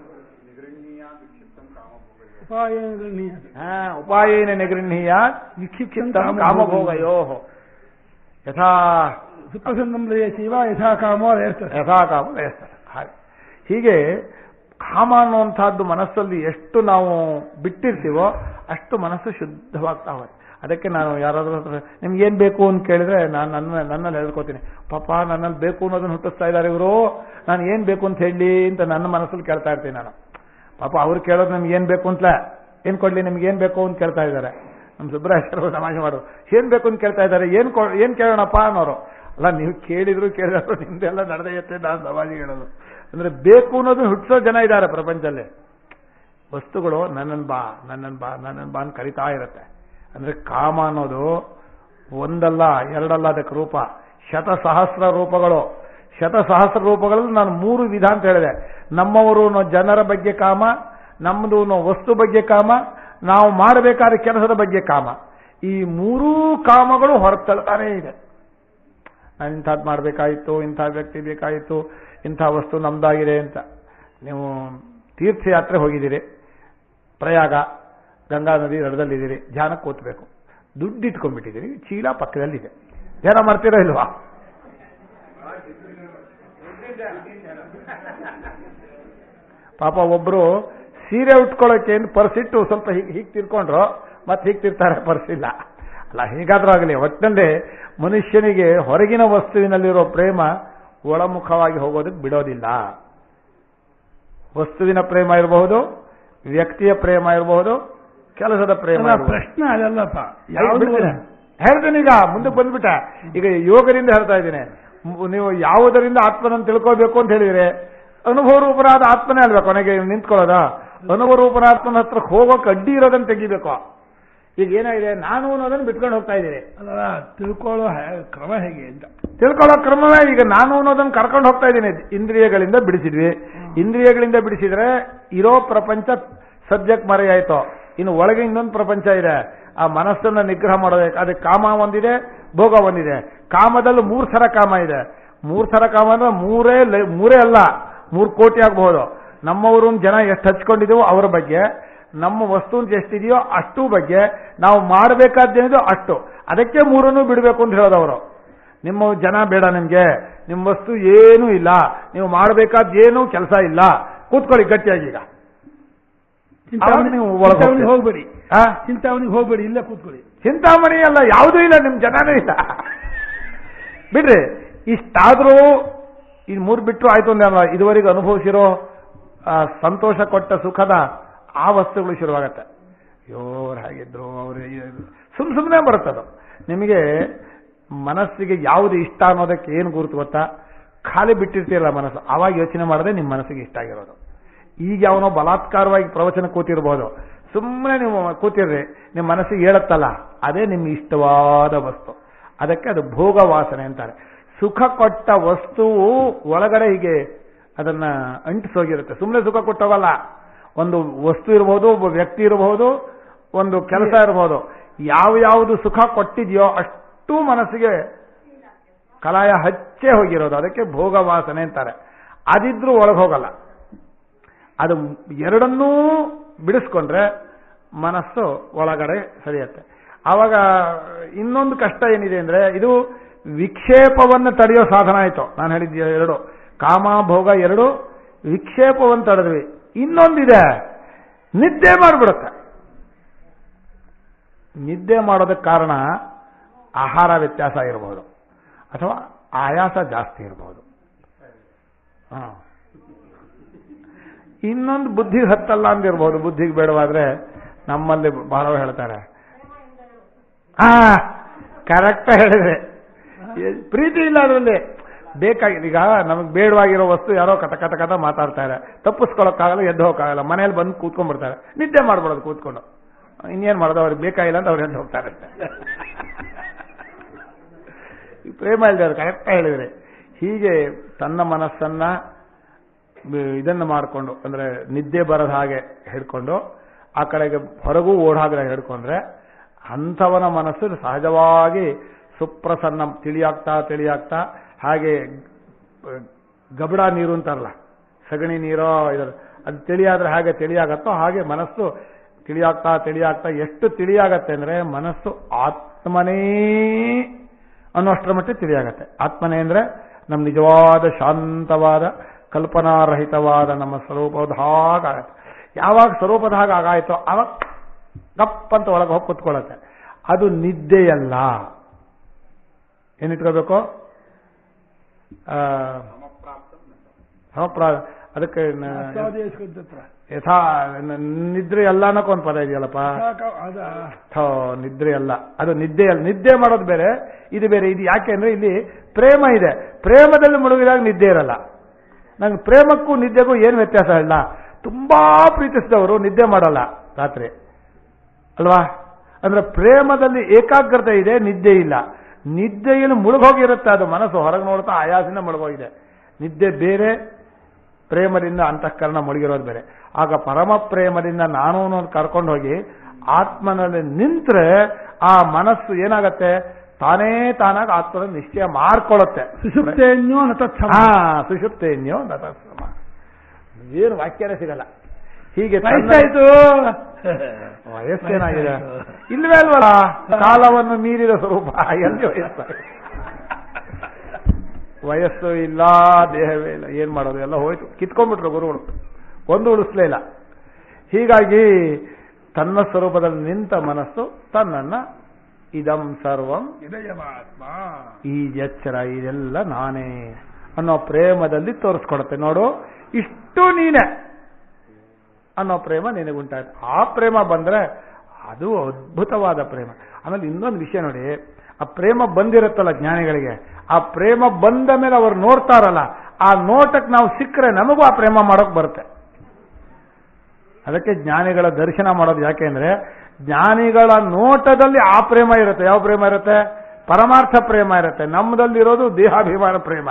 ಉಪಾಯೇನ ನಿಗೃಹೀಯ ವಿಕ್ಷಿಪ್ತಂ ಕಾಮಭೋಗಯೋ ಯಥಾ ಸುಪ್ರಸನ್ನಂ ಲಯೇಶೈವ ಯಥಾ ಕಾಮೋ ಲಯಸ್ತಃ. ಹೀಗೆ ಕಾಮ ಅನ್ನುವಂಥದ್ದು ಮನಸ್ಸಲ್ಲಿ ಎಷ್ಟು ನಾವು ಬಿಟ್ಟಿರ್ತೀವೋ ಅಷ್ಟು ಮನಸ್ಸು ಶುದ್ಧವಾಗ್ತಾ ಹೋಗುತ್ತೆ. ಅದಕ್ಕೆ ನಾನು ಯಾರಾದ್ರೂ ನಿಮ್ಗೆ ಏನ್ ಬೇಕು ಅಂತ ಕೇಳಿದ್ರೆ ನಾನು ನನ್ನಲ್ಲಿ ಹೇಳ್ಕೊತೀನಿ, ಪಾಪ ನನ್ನಲ್ಲಿ ಬೇಕು ಅನ್ನೋದನ್ನ ಹುಟ್ಟಿಸ್ತಾ ಇದ್ದಾರೆ ಇವರು, ನಾನು ಏನ್ ಬೇಕು ಅಂತ ಹೇಳಿ ಅಂತ ನನ್ನ ಮನಸ್ಸಲ್ಲಿ ಕೇಳ್ತಾ ಇರ್ತೀನಿ ನಾನು. ಪಾಪ ಅವ್ರು ಕೇಳೋದು ನಮ್ಗೆ ಏನ್ ಬೇಕು ಅಂತಲೇ, ಏನ್ ಕೊಡ್ಲಿ ನಿಮ್ಗೆ ಏನ್ ಬೇಕು ಅಂತ ಕೇಳ್ತಾ ಇದ್ದಾರೆ. ನಮ್ಮ ಸುಬ್ರಾಯರು ತಮಾಷೆ ಮಾಡೋರು, ಏನ್ ಬೇಕು ಅಂತ ಕೇಳ್ತಾ ಇದ್ದಾರೆ, ಏನ್ ಕೇಳೋಣಪ್ಪ ಅನ್ನೋರು. ಅಲ್ಲ, ನೀವು ಕೇಳಿದ್ರು ನಿಮ್ದೆಲ್ಲ ನಡೆದೈತೆ ನಾನು ಸಮಾಜ ಹೇಳೋದು. ಅಂದ್ರೆ ಬೇಕು ಅನ್ನೋದು ಹುಟ್ಟಿಸೋ ಜನ ಇದ್ದಾರೆ ಪ್ರಪಂಚದಲ್ಲಿ. ವಸ್ತುಗಳು ನನ್ನನ್ ಬಾ ಅಂತ ಕರಿತಾ ಇರುತ್ತೆ. ಅಂದ್ರೆ ಕಾಮ ಅನ್ನೋದು ಒಂದಲ್ಲ ಎರಡಲ್ಲ, ಅದಕ್ಕೆ ರೂಪ ಶತಸಹಸ್ರ ರೂಪಗಳು. ಶತಸಹಸ್ರ ರೂಪಗಳಲ್ಲಿ ನಾನು 3 ವಿಧ ಅಂತ ಹೇಳಿದೆ. ನಮ್ಮವರು ಜನರ ಬಗ್ಗೆ ಕಾಮ, ನಮ್ದು ವಸ್ತು ಬಗ್ಗೆ ಕಾಮ, ನಾವು ಮಾಡಬೇಕಾದ ಕೆಲಸದ ಬಗ್ಗೆ ಕಾಮ. ಈ 3 ಕಾಮಗಳು ಹೊರತಳ್ತಾನೇ ಇದೆ. ನಾನು ಇಂಥದ್ದು ಮಾಡಬೇಕಾಯಿತು, ಇಂಥ ವ್ಯಕ್ತಿ ಬೇಕಾಯಿತು, ಇಂಥ ವಸ್ತು ನಮ್ದಾಗಿದೆ ಅಂತ. ನೀವು ತೀರ್ಥಯಾತ್ರೆ ಹೋಗಿದ್ದೀರಿ, ಪ್ರಯಾಗ ಗಂಗಾ ನದಿ ದಡದಲ್ಲಿದ್ದೀರಿ, ಧ್ಯಾನಕ್ಕೆ ಕೂತ್ಬೇಕು, ದುಡ್ಡು ಇಟ್ಕೊಂಡ್ಬಿಟ್ಟಿದ್ದೀರಿ, ಚೀಲ ಪಕ್ಕದಲ್ಲಿದೆ, ಧ್ಯಾನ ಮಾಡ್ತೀರಾ ಇಲ್ವಾ? ಪಾಪ ಒಬ್ರು ಸೀರೆ ಉಟ್ಕೊಳ್ಳೋಕೆ ಪರ್ಸಿಟ್ಟು ಸ್ವಲ್ಪ ಹೀಗೆ ತಿರ್ಕೊಂಡ್ರು, ಮತ್ತೆ ಹೀಗೆ ತಿರ್ತಾರೆ, ಪರ್ಸಿಲ್ಲ. ಅಲ್ಲ, ಹೀಗಾದ್ರೂ ಆಗಲಿ, ಒಟ್ಟಿನಲ್ಲಿ ಮನುಷ್ಯನಿಗೆ ಹೊರಗಿನ ವಸ್ತುವಿನಲ್ಲಿರೋ ಪ್ರೇಮ ಒಳಮುಖವಾಗಿ ಹೋಗೋದಕ್ಕೆ ಬಿಡೋದಿಲ್ಲ. ವಸ್ತುವಿನ ಪ್ರೇಮ ಇರಬಹುದು, ವ್ಯಕ್ತಿಯ ಪ್ರೇಮ ಇರಬಹುದು, ಕೆಲಸದ ಪ್ರೇಮ. ಪ್ರಶ್ನೆ ಅದಲ್ಲಪ್ಪ, ಹೇಳ್ತೇನೆ ಈಗ ಮುಂದಕ್ಕೆ ಬಂದ್ಬಿಟ್ಟ. ಈಗ ಯೋಗದಿಂದ ಹೇಳ್ತಾ ಇದ್ದೀನಿ, ನೀವು ಯಾವುದರಿಂದ ಆತ್ಮನನ್ನು ತಿಳ್ಕೋಬೇಕು ಅಂತ ಹೇಳಿದ್ರೆ ಅನುಭವ ರೂಪನಾದ ಆತ್ಮನೇ ಅಲ್ಬೇಕು ಕೊನೆಗೆ ನಿಂತ್ಕೊಳ್ಳೋದ. ಅನುಭವ ರೂಪನಾದ ಆತ್ಮನ ಹತ್ರಕ್ಕೆ ಹೋಗೋಕೆ ಅಡ್ಡಿ ಇರೋದನ್ನು ತೆಗಿಬೇಕು. ಈಗ ಏನಾಗಿದೆ, ನಾನು ಅನ್ನೋದನ್ನು ಬಿಟ್ಕೊಂಡು ಹೋಗ್ತಾ ಇದ್ದೀರಿ. ಅಲ್ಲ, ತಿಳ್ಕೊಳ್ಳೋ ಕ್ರಮ ಹೇಗೆ ಅಂತ ತಿಳ್ಕೊಳ್ಳೋ ಕ್ರಮವೇ ಈಗ ನಾನು ಅನ್ನೋದನ್ನು ಕರ್ಕೊಂಡು ಹೋಗ್ತಾ ಇದ್ದೀನಿ. ಇಂದ್ರಿಯಗಳಿಂದ ಬಿಡಿಸಿದ್ವಿ, ಇಂದ್ರಿಯಗಳಿಂದ ಬಿಡಿಸಿದ್ರೆ ಇರೋ ಪ್ರಪಂಚ ಸದ್ಯಕ್ಕೆ ಮರೆಯಾಯ್ತು. ಇನ್ನು ಒಳಗೆ ಇನ್ನೊಂದು ಪ್ರಪಂಚ ಇದೆ, ಆ ಮನಸ್ಸನ್ನ ನಿಗ್ರಹ ಮಾಡೋದಕ್ಕೆ. ಅದಕ್ಕೆ ಕಾಮ ಒಂದಿದೆ, ಭೋಗ ಒಂದಿದೆ. ಕಾಮದಲ್ಲಿ 3 ಥರ ಕಾಮ ಇದೆ. 3 ಥರ ಕಾಮ ಅಂದ್ರೆ ಮೂರೇ ಅಲ್ಲ, 3 ಕೋಟಿ ಆಗಬಹುದು. ನಮ್ಮವರು ಜನ ಎಷ್ಟು ಹಚ್ಕೊಂಡಿದೀವೋ ಅವರ ಬಗ್ಗೆ, ನಮ್ಮ ವಸ್ತು ಎಷ್ಟಿದೆಯೋ ಅಷ್ಟು ಬಗ್ಗೆ, ನಾವು ಮಾಡಬೇಕಾದ್ದೇನಿದೋ ಅಷ್ಟು. ಅದಕ್ಕೆ 3 ಬಿಡಬೇಕು ಅಂತ ಹೇಳೋದವರು. ನಿಮ್ಮ ಜನ ಬೇಡ, ನಿಮ್ಗೆ ನಿಮ್ಮ ವಸ್ತು ಏನೂ ಇಲ್ಲ, ನೀವು ಮಾಡಬೇಕಾದ್ದೇನೂ ಕೆಲಸ ಇಲ್ಲ, ಕೂತ್ಕೊಳ್ಳಿ ಗಟ್ಟಿಯಾಗಿ. ಈಗ ನೀವು ಒಳಗೆ ಹೋಗ್ಬೇಡಿ, ಚಿಂತಾಮಣಿಗೆ ಹೋಗ್ಬೇಡಿ, ಇಲ್ಲೇ ಕೂತ್ಕೊಳ್ಳಿ. ಚಿಂತಾಮಣಿ ಅಲ್ಲ, ಯಾವುದೂ ಇಲ್ಲ, ನಿಮ್ ಜನನೇ ಇಲ್ಲ, ಬಿಡ್ರಿ. ಇಷ್ಟಾದ್ರೂ ಈ 3 ಬಿಟ್ಟರು ಆಯ್ತು ಅಂದಲ್ಲ, ಇದುವರೆಗೆ ಅನುಭವಿಸಿರೋ ಸಂತೋಷ ಕೊಟ್ಟ ಸುಖದ ಆ ವಸ್ತುಗಳು ಶುರುವಾಗತ್ತೆ. ಅಯ್ಯೋರು ಹಾಗಿದ್ರು, ಅವರು ಸುಮ್ಮನೆ ಬರುತ್ತದು. ನಿಮಗೆ ಮನಸ್ಸಿಗೆ ಯಾವುದು ಇಷ್ಟ ಅನ್ನೋದಕ್ಕೆ ಏನು ಗುರುತು ಗೊತ್ತಾ? ಖಾಲಿ ಬಿಟ್ಟಿರ್ತೀರಲ್ಲ ಮನಸ್ಸು, ಆವಾಗ ಯೋಚನೆ ಮಾಡದೆ ನಿಮ್ಮ ಮನಸ್ಸಿಗೆ ಇಷ್ಟ ಆಗಿರೋದು. ಈಗ ಯಾವನೋ ಬಲಾತ್ಕಾರವಾಗಿ ಪ್ರವಚನ ಕೂತಿರ್ಬೋದು, ಸುಮ್ಮನೆ ನೀವು ಕೂತಿರ್ರಿ, ನಿಮ್ಮ ಮನಸ್ಸಿಗೆ ಹೇಳುತ್ತಲ್ಲ, ಅದೇ ನಿಮ್ಗೆ ಇಷ್ಟವಾದ ವಸ್ತು. ಅದಕ್ಕೆ ಅದು ಭೋಗ ವಾಸನೆ ಅಂತಾರೆ. ಸುಖ ಕೊಟ್ಟ ವಸ್ತುವು ಒಳಗಡೆ ಹೀಗೆ ಅದನ್ನ ಅಂಟಿಸೋಗಿರುತ್ತೆ. ಸುಮ್ಮನೆ ಸುಖ ಕೊಟ್ಟೋಗಲ್ಲ. ಒಂದು ವಸ್ತು ಇರಬಹುದು, ಒಬ್ಬ ವ್ಯಕ್ತಿ ಇರಬಹುದು, ಒಂದು ಕೆಲಸ ಇರಬಹುದು. ಯಾವ್ಯಾವುದು ಸುಖ ಕೊಟ್ಟಿದೆಯೋ ಅಷ್ಟು ಮನಸ್ಸಿಗೆ ಕಲಾಯ ಹಚ್ಚೇ ಹೋಗಿರೋದು. ಅದಕ್ಕೆ ಭೋಗ ವಾಸನೆ ಅಂತಾರೆ. ಅದಿದ್ರೂ ಒಳಗೆ ಹೋಗಲ್ಲ. ಅದು ಎರಡನ್ನೂ ಬಿಡಿಸ್ಕೊಂಡ್ರೆ ಮನಸ್ಸು ಒಳಗಡೆ ಸರಿಯತ್ತೆ. ಆವಾಗ ಇನ್ನೊಂದು ಕಷ್ಟ ಏನಿದೆ ಅಂದ್ರೆ, ಇದು ವಿಕ್ಷೇಪವನ್ನು ತಡೆಯೋ ಸಾಧನ ಆಯಿತು. ನಾನು ಹೇಳಿದ್ದೆ 2, ಕಾಮ ಭೋಗ 2 ವಿಕ್ಷೇಪವನ್ನು ತಡೆದ್ವಿ. ಇನ್ನೊಂದಿದೆ, ನಿದ್ದೆ ಮಾಡಿಬಿಡುತ್ತೆ. ನಿದ್ದೆ ಮಾಡೋದಕ್ಕೆ ಕಾರಣ ಆಹಾರ ವ್ಯತ್ಯಾಸ ಇರಬಹುದು, ಅಥವಾ ಆಯಾಸ ಜಾಸ್ತಿ ಇರಬಹುದು. ಇನ್ನೊಂದು ಬುದ್ಧಿಗೆ ಹತ್ತಲ್ಲ ಅಂದಿರ್ಬೋದು. ಬುದ್ಧಿಗೆ ಬೇಡವಾದ್ರೆ ನಮ್ಮಲ್ಲಿ ಬಹಳ ಹೇಳ್ತಾರೆ. ಕರೆಕ್ಟ್ ಹೇಳಿದ್ರೆ, ಪ್ರೀತಿ ಇಲ್ಲ ಅದರಲ್ಲಿ. ಬೇಕಾಗಿದೆ. ಈಗ ನಮಗೆ ಬೇಡವಾಗಿರೋ ವಸ್ತು ಯಾರೋ ಕಟ ಮಾತಾಡ್ತಾರೆ, ತಪ್ಪಿಸ್ಕೊಳಕ್ಕಾಗಲ್ಲ, ಎದ್ದು ಹೋಗಕ್ಕಾಗಲ್ಲ, ಮನೇಲಿ ಬಂದು ಕೂತ್ಕೊಂಡ್ಬಿಡ್ತಾರೆ. ನಿದ್ದೆ ಮಾಡ್ಬಿಡೋದು ಕೂತ್ಕೊಂಡು. ಇನ್ನೇನು ಮಾಡೋದು, ಅವ್ರಿಗೆ ಬೇಕಾಗಿಲ್ಲ ಅಂತ ಅವ್ರು ಎದ್ದು ಹೋಗ್ತಾರೆ. ಪ್ರೇಮ ಇಲ್ದವ್ರು ಕರೆಕ್ಟ್ ಹೇಳಿದ್ರೆ. ಹೀಗೆ ತನ್ನ ಮನಸ್ಸನ್ನ ಇದನ್ನು ಮಾಡಿಕೊಂಡು, ಅಂದ್ರೆ ನಿದ್ದೆ ಬರದ ಹಾಗೆ ಹಿಡ್ಕೊಂಡು, ಆ ಕಡೆಗೆ ಹೊರಗೂ ಓಡಾಗದೆ ಹಿಡ್ಕೊಂಡ್ರೆ ಅಂಥವನ ಮನಸ್ಸು ಸಹಜವಾಗಿ ಸುಪ್ರಸನ್ನ ತಿಳಿಯಾಗ್ತಾ ಹಾಗೆ ಗಬಡ ನೀರು ಅಂತಾರಲ್ಲ, ಸಗಣಿ ನೀರೋ ಅದು ತಿಳಿಯಾದ್ರೆ ಹಾಗೆ ತಿಳಿಯಾಗತ್ತೋ ಹಾಗೆ ಮನಸ್ಸು ತಿಳಿಯಾಗ್ತಾ ಎಷ್ಟು ತಿಳಿಯಾಗತ್ತೆ ಅಂದ್ರೆ, ಮನಸ್ಸು ಆತ್ಮನೇ ಅನ್ನೋಷ್ಟರ ಮಟ್ಟಿಗೆ ತಿಳಿಯಾಗತ್ತೆ. ಆತ್ಮನೇ ಅಂದ್ರೆ ನಮ್ಮ ನಿಜವಾದ ಶಾಂತವಾದ ಕಲ್ಪನಾರಹಿತವಾದ ನಮ್ಮ ಸ್ವರೂಪದ ಹಾಗಾಗತ್ತೆ. ಯಾವಾಗ ಸ್ವರೂಪದ ಹಾಗೆ ಆಗಾಯ್ತೋ ಆವಾಗ ಗಪ್ಪಂತ ಒಳಗೆ ಹೋಗಿ ಕೂತ್ಕೊಳ್ಳುತ್ತೆ. ಅದು ನಿದ್ದೆಯಲ್ಲ. ಏನಿಟ್ಕೋಬೇಕು? ಅದಕ್ಕೆ ಯಥಾ ನಿದ್ರೆ ಅಲ್ಲ ಅನ್ನೋಕೆ ಒಂದು ಪದ ಇದೆಯಲ್ಲಪ್ಪ. ನಿದ್ರೆ ಅಲ್ಲ, ಅದು ನಿದ್ದೆ ಅಲ್ಲ. ನಿದ್ದೆ ಮಾಡೋದು ಬೇರೆ, ಇದು ಬೇರೆ. ಇದು ಯಾಕೆ ಅಂದ್ರೆ ಇಲ್ಲಿ ಪ್ರೇಮ ಇದೆ. ಪ್ರೇಮದಲ್ಲಿ ಮುಳುಗಿದಾಗ ನಿದ್ದೆ ಇರಲ್ಲ. ನಂಗೆ ಪ್ರೇಮಕ್ಕೂ ನಿದ್ದೆಗೂ ಏನು ವ್ಯತ್ಯಾಸ ಇಲ್ಲ. ತುಂಬಾ ಪ್ರೀತಿಸಿದವರು ನಿದ್ದೆ ಮಾಡಲ್ಲ ರಾತ್ರಿ ಅಲ್ವಾ? ಅಂದ್ರೆ ಪ್ರೇಮದಲ್ಲಿ ಏಕಾಗ್ರತೆ ಇದೆ, ನಿದ್ದೆ ಇಲ್ಲ. ನಿದ್ದೆಯಲ್ಲಿ ಮುಳುಗೋಗಿರುತ್ತೆ ಅದು. ಮನಸ್ಸು ಹೊರಗೆ ನೋಡ್ತಾ ಆಯಾಸದಿಂದ ಮುಳುಗೋಗಿದೆ. ನಿದ್ದೆ ಬೇರೆ, ಪ್ರೇಮದಿಂದ ಅಂತಃಕರಣ ಮುಳುಗಿರೋದು ಬೇರೆ. ಆಗ ಪರಮ ಪ್ರೇಮದಿಂದ ನಾನು ಅನ್ನೋದು ಕರ್ಕೊಂಡು ಹೋಗಿ ಆತ್ಮನಲ್ಲಿ ನಿಂತ್ರೆ ಆ ಮನಸ್ಸು ಏನಾಗತ್ತೆ, ತಾನೇ ತಾನಾಗ ಆತ್ಮನ ನಿಶ್ಚಯ ಮಾಡ್ಕೊಳ್ಳುತ್ತೆ. ಸುಷುಪ್ತೇನ್ಯೋ ನತತ್ಸಮ. ಸುಷುಪ್ತೇನ್ಯೋ ನತತ್ಸಮ. ಏನು ವಾಕ್ಯನೇ ಸಿಗಲ್ಲ. ಹೀಗೆ ವಯಸ್ಸೇನಾಗಿದೆ? ಇಲ್ವೇ ಅಲ್ವಲ್ಲ, ಕಾಲವನ್ನು ಮೀರಿದ ಸ್ವರೂಪ. ಎಲ್ಲಿ ವಯಸ್ಸು ಇಲ್ಲ, ದೇಹವೇ ಇಲ್ಲ. ಏನ್ ಮಾಡೋದು? ಎಲ್ಲ ಹೋಯ್ತು, ಕಿತ್ಕೊಂಡ್ಬಿಟ್ರು ಗುರುಗಳು, ಒಂದು ಉಳಿಸ್ಲೇ ಇಲ್ಲ. ಹೀಗಾಗಿ ತನ್ನ ಸ್ವರೂಪದಲ್ಲಿ ನಿಂತ ಮನಸ್ಸು ತನ್ನನ್ನ ಇದಂ ಸರ್ವಂ ಈ ಎಚ್ಚರ ಇದೆಲ್ಲ ನಾನೇ ಅನ್ನೋ ಪ್ರೇಮದಲ್ಲಿ ತೋರಿಸ್ಕೊಡುತ್ತೆ. ನೋಡು, ಇಷ್ಟು ನೀನೆ ಅನ್ನೋ ಪ್ರೇಮ ನಿನಗುಂಟಾಯ್ತು. ಆ ಪ್ರೇಮ ಬಂದ್ರೆ ಅದು ಅದ್ಭುತವಾದ ಪ್ರೇಮ. ಆಮೇಲೆ ಇನ್ನೊಂದು ವಿಷಯ ನೋಡಿ, ಆ ಪ್ರೇಮ ಬಂದಿರುತ್ತಲ್ಲ ಜ್ಞಾನಿಗಳಿಗೆ, ಆ ಪ್ರೇಮ ಬಂದ ಮೇಲೆ ಅವ್ರು ನೋಡ್ತಾರಲ್ಲ, ಆ ನೋಟಕ್ಕೆ ನಾವು ಸಿಕ್ಕರೆ ನಮಗೂ ಆ ಪ್ರೇಮ ಮಾಡೋಕೆ ಬರುತ್ತೆ. ಅದಕ್ಕೆ ಜ್ಞಾನಿಗಳ ದರ್ಶನ ಮಾಡೋದು. ಯಾಕೆ ಅಂದ್ರೆ ಜ್ಞಾನಿಗಳ ನೋಟದಲ್ಲಿ ಆ ಪ್ರೇಮ ಇರುತ್ತೆ. ಯಾವ ಪ್ರೇಮ ಇರುತ್ತೆ? ಪರಮಾರ್ಥ ಪ್ರೇಮ ಇರುತ್ತೆ. ನಮ್ಮದಲ್ಲಿರೋದು ದೇಹಾಭಿಮಾನ ಪ್ರೇಮ.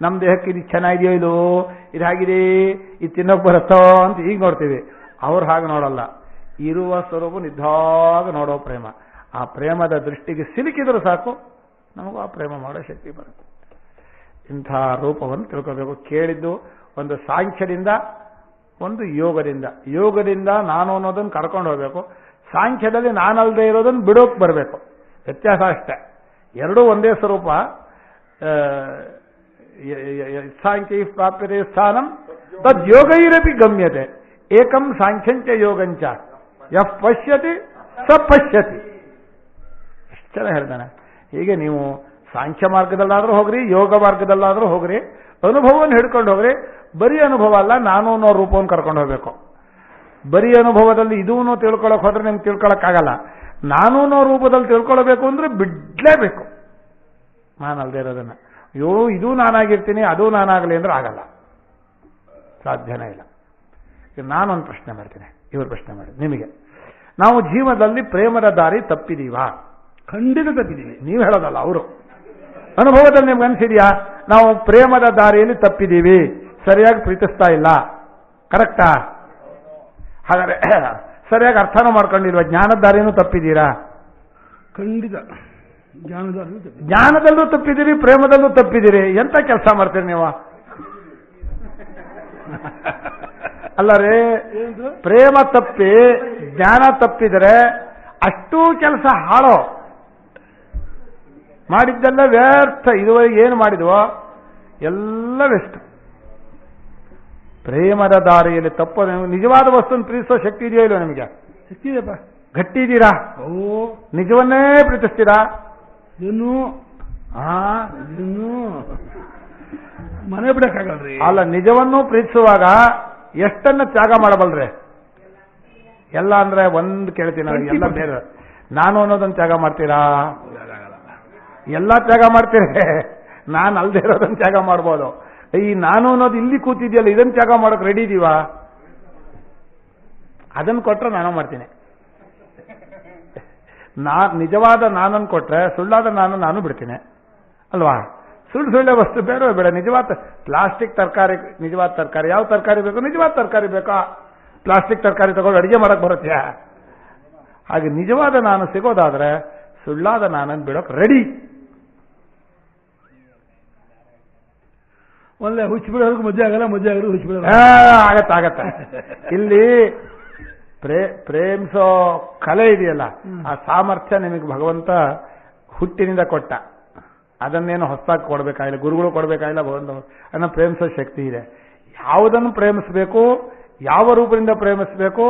ನಮ್ಮ ದೇಹಕ್ಕೆ ಇದು ಚೆನ್ನಾಗಿದೆಯೋ ಇಲ್ಲೋ, ಇದಾಗಿದೆ, ಇದು ತಿನ್ನೋಕೆ ಬರುತ್ತೋ ಅಂತ ಈಗ ನೋಡ್ತೀವಿ. ಅವ್ರು ಹಾಗೆ ನೋಡಲ್ಲ. ಇರುವ ಸ್ವರೂಪ ನಿದ್ದಾಗ ನೋಡೋ ಪ್ರೇಮ. ಆ ಪ್ರೇಮದ ದೃಷ್ಟಿಗೆ ಸಿಲುಕಿದ್ರು ಸಾಕು, ನಮಗೂ ಆ ಪ್ರೇಮ ಮಾಡೋ ಶಕ್ತಿ ಬರುತ್ತೆ. ಇಂಥ ರೂಪವನ್ನು ತಿಳ್ಕೋಬೇಕು. ಕೇಳಿದ್ದು ಒಂದು ಸಾಂಖ್ಯದಿಂದ, ಒಂದು ಯೋಗದಿಂದ. ಯೋಗದಿಂದ ನಾನು ಅನ್ನೋದನ್ನು ಕರ್ಕೊಂಡು ಹೋಗ್ಬೇಕು. ಸಾಂಖ್ಯದಲ್ಲಿ ನಾನಲ್ಲದೆ ಇರೋದನ್ನು ಬಿಡೋಕೆ ಬರಬೇಕು. ವ್ಯತ್ಯಾಸ ಅಷ್ಟೇ. ಎರಡೂ ಒಂದೇ ಸ್ವರೂಪ. ಸಾಂಖ್ಯ ಪ್ರಾಪ್ಯತೆ ಸ್ಥಾನಂ ತದ್ಯೋಗೈರಪಿ ಗಮ್ಯತೆ ಏಕಂ ಸಾಂಖ್ಯಂಚ ಯೋಗಂಚ ಯಃ ಪಶ್ಯತಿ ಸ ಪಶ್ಯತಿ. ಎಷ್ಟು ಚೆನ್ನಾಗಿ ಹೇಳ್ತಾನೆ. ಹೀಗೆ ನೀವು ಸಾಂಖ್ಯ ಮಾರ್ಗದಲ್ಲಾದ್ರೂ ಹೋಗ್ರಿ, ಯೋಗ ಮಾರ್ಗದಲ್ಲಾದ್ರೂ ಹೋಗ್ರಿ, ಅನುಭವವನ್ನು ಹಿಡ್ಕೊಂಡು ಹೋಗ್ರಿ. ಬರೀ ಅನುಭವ ಅಲ್ಲ, ನಾನು ಅನ್ನೋ ರೂಪವನ್ನು ಕರ್ಕೊಂಡು ಹೋಗ್ಬೇಕು. ಬರೀ ಅನುಭವದಲ್ಲಿ ಇದೂ ತಿಳ್ಕೊಳಕ್ ಹೋದ್ರೆ ನಿಮ್ಗೆ ತಿಳ್ಕೊಳಕ್ಕಾಗಲ್ಲ. ನಾನು ಅನ್ನೋ ರೂಪದಲ್ಲಿ ತಿಳ್ಕೊಳ್ಬೇಕು ಅಂದ್ರೆ ಬಿಡ್ಲೇಬೇಕು ನಾನಲ್ದೇ ಇರೋದನ್ನ. ಅಯ್ಯೋ ಇದು ನಾನಾಗಿರ್ತೀನಿ, ಅದು ನಾನಾಗಲಿ ಅಂದ್ರೆ ಆಗಲ್ಲ, ಸಾಧ್ಯನೇ ಇಲ್ಲ. ನಾನೊಂದು ಪ್ರಶ್ನೆ ಮಾಡ್ತೀನಿ, ಇವರು ಪ್ರಶ್ನೆ ಮಾಡಿ ನಿಮಗೆ. ನಾವು ಜೀವನದಲ್ಲಿ ಪ್ರೇಮದ ದಾರಿ ತಪ್ಪಿದೀವಾ? ಖಂಡಿತ ತಪ್ಪಿದ್ದೀವಿ. ನೀವು ಹೇಳೋದಲ್ಲ, ಅವರು. ಅನುಭವದಲ್ಲಿ ನಿಮ್ಗೆ ಅನ್ಸಿದ್ಯಾ ನಾವು ಪ್ರೇಮದ ದಾರಿಯಲ್ಲಿ ತಪ್ಪಿದ್ದೀವಿ, ಸರಿಯಾಗಿ ಪ್ರೀತಿಸ್ತಾ ಇಲ್ಲ? ಕರೆಕ್ಟಾ? ಹಾಗಾದ್ರೆ ಸರಿಯಾಗಿ ಅರ್ಥನೂ ಮಾಡ್ಕೊಂಡಿಲ್ವಾ? ಜ್ಞಾನದ ದಾರಿನೂ ತಪ್ಪಿದ್ದೀರಾ? ಖಂಡಿತ ಜ್ಞಾನದಲ್ಲೂ ತಪ್ಪಿದ್ದೀರಿ, ಪ್ರೇಮದಲ್ಲೂ ತಪ್ಪಿದ್ದೀರಿ. ಎಂತ ಕೆಲಸ ಮಾಡ್ತೀರಿ ನೀವು? ಅಲ್ಲ ರೇ, ಪ್ರೇಮ ತಪ್ಪಿ ಜ್ಞಾನ ತಪ್ಪಿದರೆ ಅಷ್ಟೂ ಕೆಲಸ ಹಾಳೋ, ಮಾಡಿದ್ದೆಲ್ಲ ವ್ಯರ್ಥ. ಇದುವರೆಗೆ ಏನು ಮಾಡಿದ್ವೋ ಎಲ್ಲ ವೆಸ್ಟ್. ಪ್ರೇಮದ ದಾರಿಯಲ್ಲಿ ತಪ್ಪು. ನಿಜವಾದ ವಸ್ತುವನ್ನು ಪ್ರೀತಿಸೋ ಶಕ್ತಿ ಇದೆಯೋ ಇಲ್ಲೋ ನಿಮಗೆ? ಶಕ್ತಿ ಇದೆಯಪ್ಪ. ಗಟ್ಟಿ ಇದ್ದೀರಾ? ನಿಜವನ್ನೇ ಪ್ರೀತಿಸ್ತೀರಾ? ಇನ್ನೂ ಮನೆ ಬಿಡಕ್ಕಾಗಲ್ರಿ. ಅಲ್ಲ, ನಿಜವನ್ನು ಪ್ರೀತಿಸುವಾಗ ಎಷ್ಟನ್ನ ತ್ಯಾಗ ಮಾಡಬಲ್ರೆ? ಎಲ್ಲ ಅಂದ್ರೆ ಒಂದು ಕೇಳ್ತೀನಿ, ಎಲ್ಲ ಬೇರೆ. ನಾನು ಅನ್ನೋದನ್ನ ತ್ಯಾಗ ಮಾಡ್ತೀರಾ? ಎಲ್ಲ ತ್ಯಾಗ ಮಾಡ್ತೀರಿ. ನಾನು ಅಲ್ದೇ ಇರೋದನ್ನ ತ್ಯಾಗ ಮಾಡ್ಬೋದು. ಈ ನಾನು ಅನ್ನೋದು ಇಲ್ಲಿ ಕೂತಿದ್ಯಲ್ಲ, ಇದನ್ನ ತ್ಯಾಗ ಮಾಡೋಕೆ ರೆಡಿ ಇದೀವಾ? ಅದನ್ನು ಕೊಟ್ರೆ ನಾನು ಮಾಡ್ತೀನಿ. ನಿಜವಾದ ನಾನನ್ನು ಕೊಟ್ರೆ ಸುಳ್ಳಾದ ನಾನು ಬಿಡ್ತೀನಿ ಅಲ್ವಾ? ಸುಳ್ಳೆ ವಸ್ತು ಬೇಡ ಬೇಡ. ನಿಜವಾದ ಪ್ಲಾಸ್ಟಿಕ್ ತರಕಾರಿ, ನಿಜವಾದ ತರಕಾರಿ, ಯಾವ ತರಕಾರಿ ಬೇಕು? ನಿಜವಾದ ತರಕಾರಿ ಬೇಕಾ? ಪ್ಲಾಸ್ಟಿಕ್ ತರಕಾರಿ ತಗೊಂಡು ಅಡಿಗೆ ಮಾಡಕ್ ಬರುತ್ತೆ? ಹಾಗೆ ನಿಜವಾದ ನಾನು ಸಿಗೋದಾದ್ರೆ ಸುಳ್ಳಾದ ನಾನನ್ನು ಬಿಡೋಕ್ ರೆಡಿ. ಒಳ್ಳೆ ಹುಚ್ಚು ಬಿಡೋರ್ಗು ಮದುವೆ ಆಗಲ್ಲ, ಮದುವೆ ಆಗೋದು ಹುಚ್ಚು ಬಿಡೋದು ಆಗತ್ತೆ. ಇಲ್ಲಿ ಪ್ರೇಮಿಸೋ ಕಲೆ ಇದೆಯಲ್ಲ, ಆ ಸಾಮರ್ಥ್ಯ ನಿಮಗೆ ಭಗವಂತ ಹುಟ್ಟಿನಿಂದ ಕೊಟ್ಟ. ಅದನ್ನೇನು ಹೊಸದಾಗಿ ಕೊಡ್ಬೇಕಾಗಿಲ್ಲ, ಗುರುಗಳು ಕೊಡ್ಬೇಕಾಗಿಲ್ಲ. ಭಗವಂತ ಅನ್ನೋ ಪ್ರೇಮಿಸೋ ಶಕ್ತಿ ಇದೆ. ಯಾವುದನ್ನು ಪ್ರೇಮಿಸಬೇಕು, ಯಾವ ರೂಪದಿಂದ ಪ್ರೇಮಿಸಬೇಕು,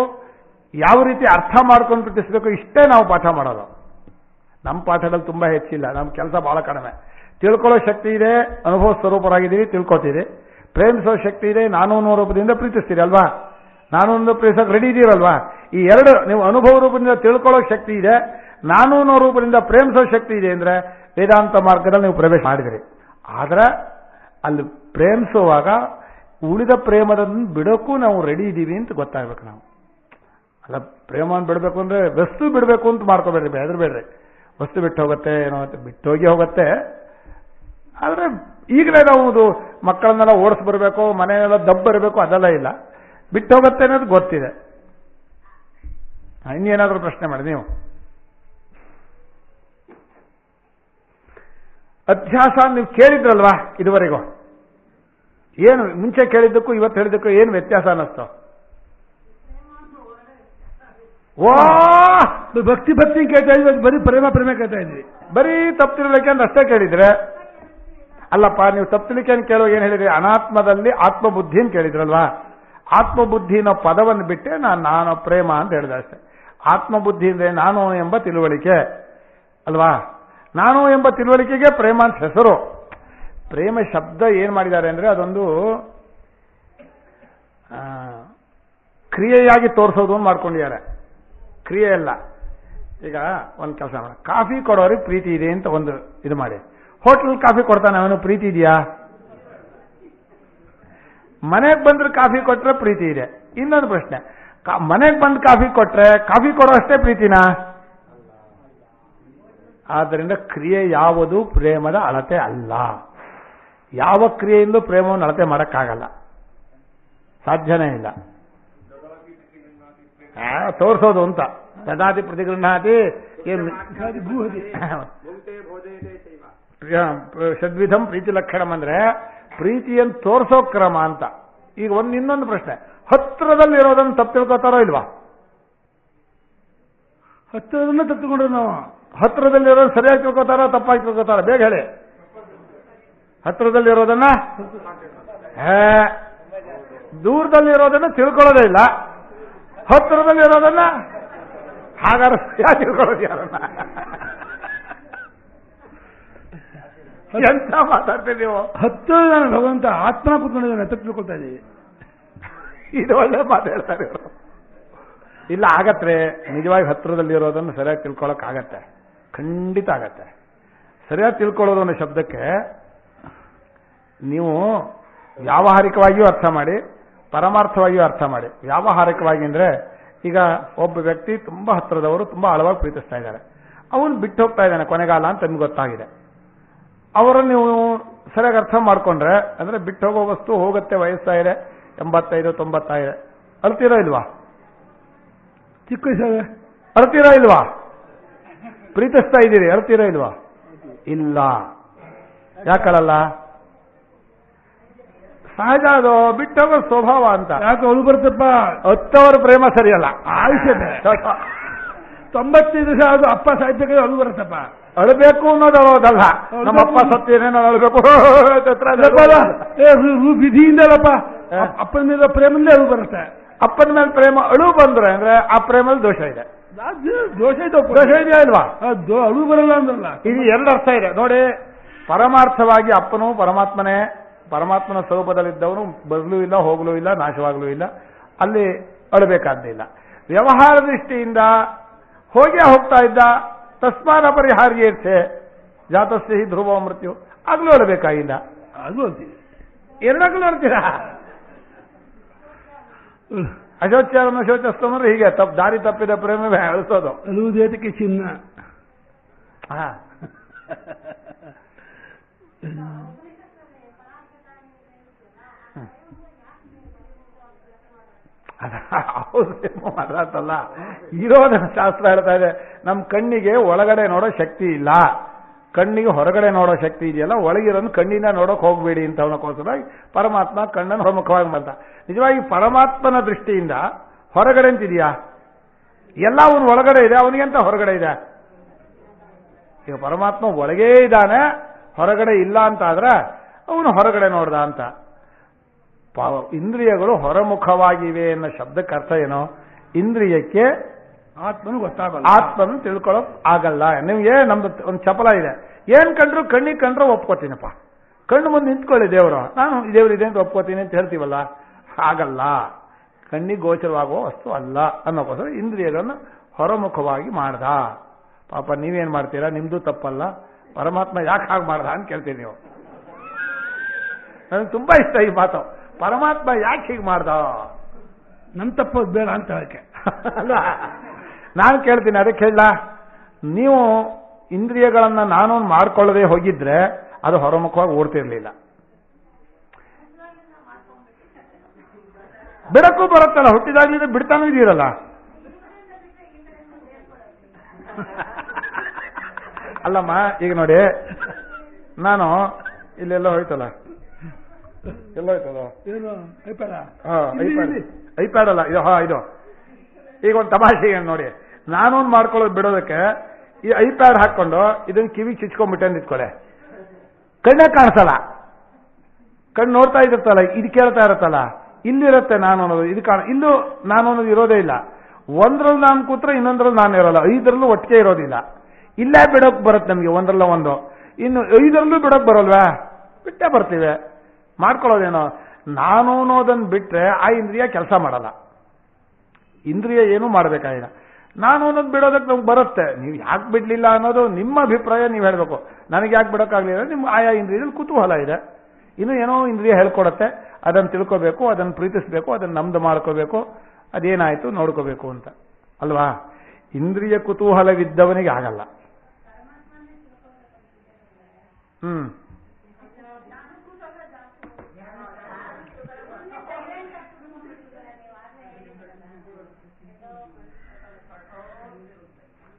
ಯಾವ ರೀತಿ ಅರ್ಥ ಮಾಡ್ಕೊಂಡು ಪ್ರೀತಿಸಬೇಕು, ಇಷ್ಟೇ ನಾವು ಪಾಠ ಮಾಡೋದು. ನಮ್ಮ ಪಾಠದಲ್ಲಿ ತುಂಬಾ ಹೆಚ್ಚಿಲ್ಲ, ನಮ್ಮ ಕೆಲಸ ಬಹಳ ಕಡಿಮೆ. ತಿಳ್ಕೊಳ್ಳೋ ಶಕ್ತಿ ಇದೆ, ಅನುಭವ ಸ್ವರೂಪರಾಗಿದ್ದೀವಿ, ತಿಳ್ಕೊತೀರಿ. ಪ್ರೇಮಿಸೋ ಶಕ್ತಿ ಇದೆ, ನಾನು ರೂಪದಿಂದ ಪ್ರೀತಿಸ್ತೀರಿ ಅಲ್ವಾ, ನಾನು ಪ್ರೀತಿಸೋಕೆ ರೆಡಿ ಇದೀರಲ್ವಾ. ಈ ಎರಡು ನೀವು ಅನುಭವ ರೂಪದಿಂದ ತಿಳ್ಕೊಳ್ಳೋ ಶಕ್ತಿ ಇದೆ, ನಾನು ರೂಪದಿಂದ ಪ್ರೇಮಿಸೋ ಶಕ್ತಿ ಇದೆ ಅಂದ್ರೆ ವೇದಾಂತ ಮಾರ್ಗದಲ್ಲಿ ನೀವು ಪ್ರವೇಶ ಮಾಡಿದಿರಿ. ಆದ್ರೆ ಅಲ್ಲಿ ಪ್ರೇಮಿಸುವಾಗ ಉಳಿದ ಪ್ರೇಮದನ್ನು ಬಿಡೋಕ್ಕೂ ನಾವು ರೆಡಿ ಇದ್ದೀವಿ ಅಂತ ಗೊತ್ತಾಗ್ಬೇಕು. ನಾವು ಅಲ್ಲ, ಪ್ರೇಮವನ್ನು ಬಿಡಬೇಕು ಅಂದ್ರೆ ವಸ್ತು ಬಿಡಬೇಕು ಅಂತ ಮಾಡ್ಕೋಬೇಡ್ರಿ, ಹೆದರ್ಬೇಡ್ರಿ. ವಸ್ತು ಬಿಟ್ಟು ಹೋಗುತ್ತೆ ಏನೋ ಅಂತ, ಬಿಟ್ಟೋಗಿ ಹೋಗುತ್ತೆ. ಆದರೆ ಈಗಲೇ ನಾವು ಮಕ್ಕಳನ್ನೆಲ್ಲ ಓಡಿಸ್ ಬರಬೇಕು, ಮನೆಯೆಲ್ಲ ದಬ್ಬರಬೇಕು, ಅದೆಲ್ಲ ಇಲ್ಲ. ಬಿಟ್ಟು ಹೋಗುತ್ತೆ ಅನ್ನೋದು ಗೊತ್ತಿದೆ. ಇನ್ನೇನಾದ್ರೂ ಪ್ರಶ್ನೆ ಮಾಡಿ ನೀವು. ಅಧ್ಯಾಸ ನೀವು ಕೇಳಿದ್ರಲ್ವಾ ಇದುವರೆಗೂ? ಏನು ಮುಂಚೆ ಕೇಳಿದ್ದಕ್ಕೂ ಇವತ್ತು ಹೇಳಿದ್ದಕ್ಕೂ ಏನು ವ್ಯತ್ಯಾಸ ಅನ್ನಿಸ್ತು? ಓ, ಭಕ್ತಿ ಭಕ್ತಿ ಕೇಳ್ತಾ ಇದ್ವಿ, ಬರೀ ಪ್ರೇಮ ಪ್ರೇಮ ಕೇಳ್ತಾ ಇದ್ವಿ. ಬರೀ ತಪ್ಪು ತಿಳಲಿಕ್ಕೆ ಅಂತ ಅಷ್ಟೇ ಕೇಳಿದ್ರೆ ಅಲ್ಲಪ್ಪ. ನೀವು ತಪ್ಪು ತಿಳಲಿಕ್ಕೆ ಕೇಳೋ ಏನು ಹೇಳಿದ್ರಿ? ಅನಾತ್ಮದಲ್ಲಿ ಆತ್ಮಬುದ್ಧಿ ಅಂತ ಕೇಳಿದ್ರಲ್ವಾ? ಆತ್ಮಬುದ್ಧಿ ಅನ್ನೋ ಪದವನ್ನು ಬಿಟ್ಟೆ ನಾನು ಪ್ರೇಮ ಅಂತ ಹೇಳಿದೆ ಅಷ್ಟೇ. ಆತ್ಮಬುದ್ಧಿ ಅಂದ್ರೆ ನಾನು ಎಂಬ ತಿಳುವಳಿಕೆ ಅಲ್ವಾ? ನಾನು ಎಂಬ ತಿಳುವಳಿಕೆಗೆ ಪ್ರೇಮ ಅಂತ ಹೆಸರು. ಪ್ರೇಮ ಶಬ್ದ ಏನ್ ಮಾಡಿದ್ದಾರೆ ಅಂದ್ರೆ ಅದೊಂದು ಕ್ರಿಯೆಯಾಗಿ ತೋರಿಸೋದು ಅಂತ ಮಾಡ್ಕೊಂಡಿದ್ದಾರೆ. ಕ್ರಿಯೆ ಅಲ್ಲ. ಈಗ ಒಂದು ಕೆಲಸ ಮಾಡ, ಕಾಫಿ ಕೊಡೋರಿಗೆ ಪ್ರೀತಿ ಇದೆ ಅಂತ ಒಂದು ಇದು ಮಾಡಿ. ಹೋಟ್ಲಲ್ಲಿ ಕಾಫಿ ಕೊಡ್ತಾನೆ, ಅವನು ಪ್ರೀತಿ ಇದೆಯಾ? ಮನೆಗೆ ಬಂದ್ರೆ ಕಾಫಿ ಕೊಟ್ರೆ ಪ್ರೀತಿ ಇದೆ. ಇನ್ನೊಂದು ಪ್ರಶ್ನೆ, ಮನೆಗೆ ಬಂದು ಕಾಫಿ ಕೊಟ್ರೆ ಕಾಫಿ ಕೊಡೋ ಅಷ್ಟೇ ಪ್ರೀತಿನಾ? ಆದ್ದರಿಂದ ಕ್ರಿಯೆ ಯಾವುದು ಪ್ರೇಮದ ಅಳತೆ ಅಲ್ಲ. ಯಾವ ಕ್ರಿಯೆಯಿಂದ ಪ್ರೇಮವನ್ನು ಅಳತೆ ಮಾಡೋಕ್ಕಾಗಲ್ಲ, ಸಾಧ್ಯನೇ ಇಲ್ಲ. ತೋರಿಸೋದು ಅಂತ ದದಾತಿ ಪ್ರತಿಗೃಹಾತಿ ಷಡ್ವಿಧಂ ಪ್ರೀತಿ ಲಕ್ಷಣಂ ಅಂದ್ರೆ ಪ್ರೀತಿಯನ್ನು ತೋರಿಸೋ ಕ್ರಮ ಅಂತ. ಈಗ ಇನ್ನೊಂದು ಪ್ರಶ್ನೆ, ಹತ್ರದಲ್ಲಿರೋದನ್ನು ತಪ್ಪು ತಿಳ್ಕೊತಾರೋ ಇಲ್ವಾ? ಹತ್ತಿರದನ್ನ ತಪ್ಪಿಕೊಂಡ್ರು ನಾವು. ಹತ್ರದಲ್ಲಿರೋದು ಸರಿಯಾಗಿ ತಿಳ್ಕೊತಾರೋ ತಪ್ಪಾಗಿ ತಿಳ್ಕೊತಾರೋ? ಬೇಗ ಹೇಳಿ. ಹತ್ರದಲ್ಲಿರೋದನ್ನ ದೂರದಲ್ಲಿರೋದನ್ನ ತಿಳ್ಕೊಳ್ಳೋದೇ ಇಲ್ಲ, ಹತ್ರದಲ್ಲಿರೋದನ್ನ ಹಾಗಾದ್ರೆ ಸರಿಯಾಗಿ ತಿಳ್ಕೊಳ್ಳೋದು ಯಾರನ್ನ? ಎಂತ ಮಾತಾಡ್ತೀವಿ ನೀವು? ಹತ್ತಿರ ಭಗವಂತ ಆತ್ಮ ಕೂತ್ಕೊಂಡಿದ್ದಾನೆ, ತಪ್ಪು ತಿಳ್ಕೊಳ್ತಾ ಇದ್ದೀವಿ. ಇದು ಒಳ್ಳೆ ಮಾತು ಹೇಳ್ತಾರೆ ಇವರು. ಇಲ್ಲ, ಆಗತ್ತೆ. ನಿಜವಾಗಿ ಹತ್ರದಲ್ಲಿರೋದನ್ನು ಸರಿಯಾಗಿ ತಿಳ್ಕೊಳ್ಳೋಕೆ ಆಗತ್ತೆ, ಖಂಡಿತ ಆಗತ್ತೆ. ಸರಿಯಾಗಿ ತಿಳ್ಕೊಳ್ಳೋದು ಅನ್ನೋ ಶಬ್ದಕ್ಕೆ ನೀವು ವ್ಯಾವಹಾರಿಕವಾಗಿಯೂ ಅರ್ಥ ಮಾಡಿ, ಪರಮಾರ್ಥವಾಗಿಯೂ ಅರ್ಥ ಮಾಡಿ. ವ್ಯಾವಹಾರಿಕವಾಗಿ ಅಂದ್ರೆ ಈಗ ಒಬ್ಬ ವ್ಯಕ್ತಿ ತುಂಬಾ ಹತ್ರದವರು ತುಂಬಾ ಆಳವಾಗಿ ಪ್ರೀತಿಸ್ತಾ ಇದ್ದಾರೆ, ಅವನು ಬಿಟ್ಟು ಹೋಗ್ತಾ ಇದ್ದಾನೆ ಕೊನೆಗಾಲ ಅಂತ ನಿಮ್ಗೆ ಗೊತ್ತಾಗಿದೆ. ಅವರನ್ನು ನೀವು ಸರಿಯಾಗಿ ಅರ್ಥ ಮಾಡ್ಕೊಂಡ್ರೆ, ಅಂದ್ರೆ ಬಿಟ್ಟು ಹೋಗೋ ವಸ್ತು ಹೋಗುತ್ತೆ, ವಯಸ್ಸಾಗಿದೆ, 85, 90 ಅಳ್ತೀರಾ ಇಲ್ವಾ? ಚಿಕ್ಕ ವಯಸ್ಸಾಗ ಅಳ್ತೀರಾ ಇಲ್ವಾ? ಪ್ರೀತಿಸ್ತಾ ಇದ್ದೀರಿ, ಅಳ್ತೀರಾ ಇಲ್ವಾ? ಇಲ್ಲ. ಯಾಕಳಲ್ಲ? ಸಹಜ, ಅದು ಬಿಟ್ಟೋಗೋ ಸ್ವಭಾವ ಅಂತ. ಯಾಕೆ ಅಳು ಬರ್ತಪ್ಪ? ಹತ್ತವರ ಪ್ರೇಮ ಸರಿಯಲ್ಲ. ಆಯುಷ್ಯ 95 ದಿವಸ ಅದು ಅಪ್ಪ ಸಾಯ್ಬೇಕಾದ್ರೆ ಅಳು ಬರುತ್ತಪ್ಪ. ಅಳಬೇಕು ಅನ್ನೋದು ಅಳೋದಲ್ಲ. ನಮ್ಮಪ್ಪ ಸತ್ತೇನೇನೋ ಅಳಬೇಕು ವಿಧಿಯಿಂದಲ್ಲಪ್ಪ, ಅಪ್ಪನ ಮೇಲೆ ಪ್ರೇಮಲ್ಲೇ ಅಳು ಬರುತ್ತೆ. ಅಪ್ಪನ ಮೇಲೆ ಪ್ರೇಮ ಅಳು ಬಂದ್ರೆ ಅಂದ್ರೆ ಆ ಪ್ರೇಮಲ್ಲಿ ದೋಷ ಇದೆ. ದೋಷ ಇದೆಯಾ ಇಲ್ವಾ? ಅಳು ಬರಲ್ಲ ಅಂದ್ರಲ್ಲ. ಇದು ಎರಡು ಅರ್ಥ ಇದೆ ನೋಡಿ. ಪರಮಾರ್ಥವಾಗಿ ಅಪ್ಪನು ಪರಮಾತ್ಮನೇ, ಪರಮಾತ್ಮನ ಸ್ವರೂಪದಲ್ಲಿದ್ದವನು ಬದಲೂ ಇಲ್ಲ, ಹೋಗಲೂ ಇಲ್ಲ, ನಾಶವಾಗಲೂ ಇಲ್ಲ, ಅಲ್ಲಿ ಅಳಬೇಕಾದ್ದಿಲ್ಲ. ವ್ಯವಹಾರ ದೃಷ್ಟಿಯಿಂದ ಹೋಗ್ತಾ ಇದ್ದ, ತಸ್ಮಾನ ಪರಿಹಾರ್ಯೇರ್ಥೆ ಜಾತಸ್ಯ ಹಿ ಧ್ರುವ ಮೃತ್ಯು, ಆಗ್ಲೂ ಅಳಬೇಕಾಗಿಲ್ಲ. ಅದು ಅಂತೀವಿ, ಎರಡಕ್ಕೂ ನೋಡ್ತೀರಾ? ಅಶೋಚಾರನ ಶೋಚಿಸ್ತಂದ್ರೆ ಹೀಗೆ ದಾರಿ ತಪ್ಪಿದ ಪ್ರೇಮವೇ ಅಳಿಸೋದು. ಅಳುವುದೇತಕ್ಕೆ ಚಿನ್ನ. ಅದಲ್ಲ, ಇರೋದನ್ನ ಶಾಸ್ತ್ರ ಹೇಳ್ತಾ ಇದೆ. ನಮ್ಮ ಕಣ್ಣಿಗೆ ಒಳಗಡೆ ನೋಡೋ ಶಕ್ತಿ ಇಲ್ಲ, ಕಣ್ಣಿಗೆ ಹೊರಗಡೆ ನೋಡೋ ಶಕ್ತಿ ಇದೆಯಲ್ಲ, ಒಳಗಿರೋನು ಕಣ್ಣಿನ ನೋಡೋಕೆ ಹೋಗ್ಬೇಡಿ ಅಂತ ಅವನಕ್ಕೋಸ್ಕರವಾಗಿ ಪರಮಾತ್ಮ ಕಣ್ಣನ್ನು ಹೊರಮುಖವಾಗಿ ಮಾಡ್ತಾ. ನಿಜವಾಗಿ ಪರಮಾತ್ಮನ ದೃಷ್ಟಿಯಿಂದ ಹೊರಗಡೆ ಅಂತಿದೆಯಾ? ಎಲ್ಲ ಅವನು ಒಳಗಡೆ ಇದೆ, ಅವನಿಗೆಂತ ಹೊರಗಡೆ ಇದೆ? ಈಗ ಪರಮಾತ್ಮ ಒಳಗೇ ಇದ್ದಾನೆ, ಹೊರಗಡೆ ಇಲ್ಲ ಅಂತ ಆದ್ರೆ ಅವನು ಹೊರಗಡೆ ನೋಡ್ದ ಅಂತ. ಇಂದ್ರಿಯಗಳು ಹೊರಮುಖವಾಗಿವೆ ಅನ್ನೋ ಶಬ್ದಕ್ಕೆ ಅರ್ಥ ಏನೋ, ಇಂದ್ರಿಯಕ್ಕೆ ಆತ್ಮನು ಗೊತ್ತಾಗಲ್ಲ, ಆತ್ಮನ ತಿಳ್ಕೊಳ್ಳೋಕ್ ಆಗಲ್ಲ. ನಿಮ್ಗೆ ನಮ್ದು ಒಂದು ಚಪಲ ಇದೆ, ಏನ್ ಕಂಡ್ರು ಕಣ್ಣಿಗೆ ಕಂಡ್ರೆ ಒಪ್ಕೋತೀನಪ್ಪ, ಕಣ್ಣು ಮುಂದೆ ನಿಂತ್ಕೊಳ್ಳಿ ದೇವರು, ನಾನು ದೇವ್ರು ಇದೆ ಅಂತ ಒಪ್ಕೋತೀನಿ ಅಂತ ಹೇಳ್ತೀವಲ್ಲ, ಹಾಗಲ್ಲ. ಕಣ್ಣಿಗೆ ಗೋಚರವಾಗುವ ವಸ್ತು ಅಲ್ಲ ಅನ್ನೋಕ್ಕೋಸ್ಕರ ಇಂದ್ರಿಯಗಳನ್ನು ಹೊರಮುಖವಾಗಿ ಮಾಡ್ದ. ಪಾಪ ನೀವೇನ್ ಮಾಡ್ತೀರಾ, ನಿಮ್ದು ತಪ್ಪಲ್ಲ, ಪರಮಾತ್ಮ ಯಾಕೆ ಹಾಗೆ ಮಾಡ್ದ ಅಂತ ಕೇಳ್ತೀರಿ ನೀವು. ನನಗೆ ತುಂಬಾ ಇಷ್ಟ ಈ ಮಾತು, ಪರಮಾತ್ಮ ಯಾಕೆ ಹೀಗೆ ಮಾಡ್ದ, ನನ್ ತಪ್ಪೋದು ಬೇಡ ಅಂತ ಹೇಳಕ್ಕೆ ಅಲ್ಲ ನಾನು ಕೇಳ್ತೀನಿ. ಅದಕ್ಕೆ ಹೇಳ, ನೀವು ಇಂದ್ರಿಯಗಳನ್ನ ನಾನು ಮಾಡ್ಕೊಳ್ಳದೆ ಹೋಗಿದ್ರೆ ಅದು ಹೊರಮುಖವಾಗಿ ಓಡ್ತಿರ್ಲಿಲ್ಲ. ಬಿಡಕ್ಕೂ ಬರುತ್ತಲ್ಲ, ಹುಟ್ಟಿದಾಗ್ಲಿಂದ ಬಿಡ್ತಾನೂ ಇದೀರಲ್ಲ. ಅಲ್ಲಮ್ಮ ಈಗ ನೋಡಿ, ನಾನು ಇಲ್ಲೆಲ್ಲ ಹೋಯ್ತಲ್ಲ, ಎಲ್ಲ ಹೋಯ್ತಲ್ಲ, ಏನು ಐಪ್ಯಾಡ? ಐಪ್ಯಾಡ್ ಅಲ್ಲ ಇದು, ಇದು ಈಗ ಒಂದು ತಮಾಷೆ ನೋಡಿ, ನಾನೊಂದು ಮಾಡ್ಕೊಳ್ಳೋದು ಬಿಡೋದಕ್ಕೆ ಈ ಐಪ್ಯಾಡ್ ಹಾಕೊಂಡು ಇದನ್ನ ಕಿವಿ ಚಿಚ್ಕೊಂಡ್ಬಿಟ್ಟೆ ಅಂತ ಇಟ್ಕೊಳ್ಳೆ, ಕಣ್ಣೇ ಕಾಣಿಸಲ್ಲ, ಕಣ್ಣು ನೋಡ್ತಾ ಇರುತ್ತಲ್ಲ, ಇದು ಕೇಳ್ತಾ ಇರುತ್ತಲ್ಲ, ಇಲ್ಲಿರುತ್ತೆ ನಾನು ಅನ್ನೋದು, ಇದು ಇಲ್ಲೂ ನಾನು ಅನ್ನೋದು ಇರೋದೇ ಇಲ್ಲ. ಒಂದ್ರಲ್ಲಿ ನಾನು ಕೂತ್ರೆ ಇನ್ನೊಂದ್ರಲ್ಲಿ ನಾನು ಇರೋಲ್ಲ, ಐದರಲ್ಲೂ ಒಟ್ಟಿಗೆ ಇರೋದಿಲ್ಲ. ಇಲ್ಲೇ ಬಿಡೋಕ್ ಬರುತ್ತೆ ನಮ್ಗೆ ಒಂದ್ರಲ್ಲ ಒಂದು, ಇನ್ನು ಐದರಲ್ಲೂ ಬಿಡೋಕ್ ಬರೋಲ್ವಾ, ಬಿಟ್ಟೇ ಬರ್ತೀವಿ. ಮಾಡ್ಕೊಳ್ಳೋದೇನೋ, ನಾನು ಅನ್ನೋದನ್ನ ಬಿಟ್ರೆ ಆ ಇಂದ್ರಿಯ ಕೆಲಸ ಮಾಡಲ್ಲ. ಇಂದ್ರಿಯ ಏನೂ ಮಾಡಬೇಕಾಗಿಲ್ಲ. ನಾನು ಅನ್ನೋದು ಬಿಡೋದಕ್ಕೆ ನಮ್ಗೆ ಬರುತ್ತೆ. ನೀವು ಯಾಕೆ ಬಿಡ್ಲಿಲ್ಲ ಅನ್ನೋದು ನಿಮ್ಮ ಅಭಿಪ್ರಾಯ, ನೀವು ಹೇಳಬೇಕು. ನನಗೆ ಯಾಕೆ ಬಿಡೋಕ್ಕಾಗಲಿಲ್ಲ, ನಿಮ್ಮ ಆಯಾ ಇಂದ್ರಿಯದಲ್ಲಿ ಕುತೂಹಲ ಇದೆ, ಇನ್ನು ಏನೋ ಇಂದ್ರಿಯ ಹೇಳ್ಕೊಡತ್ತೆ, ಅದನ್ನು ತಿಳ್ಕೋಬೇಕು, ಅದನ್ನು ಪ್ರೀತಿಸ್ಬೇಕು, ಅದನ್ನು ನಮ್ದು ಮಾಡ್ಕೋಬೇಕು, ಅದೇನಾಯ್ತು ನೋಡ್ಕೋಬೇಕು ಅಂತ ಅಲ್ವಾ. ಇಂದ್ರಿಯ ಕುತೂಹಲವಿದ್ದವನಿಗೆ ಆಗಲ್ಲ.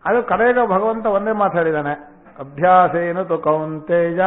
ಅದು ಕಡೆಗೆ ಭಗವಂತ ಒಂದೇ ಮಾತಾಡಿದಾನೆ, ಅಭ್ಯಾಸೇನ ತು ಕೌಂತೇಯ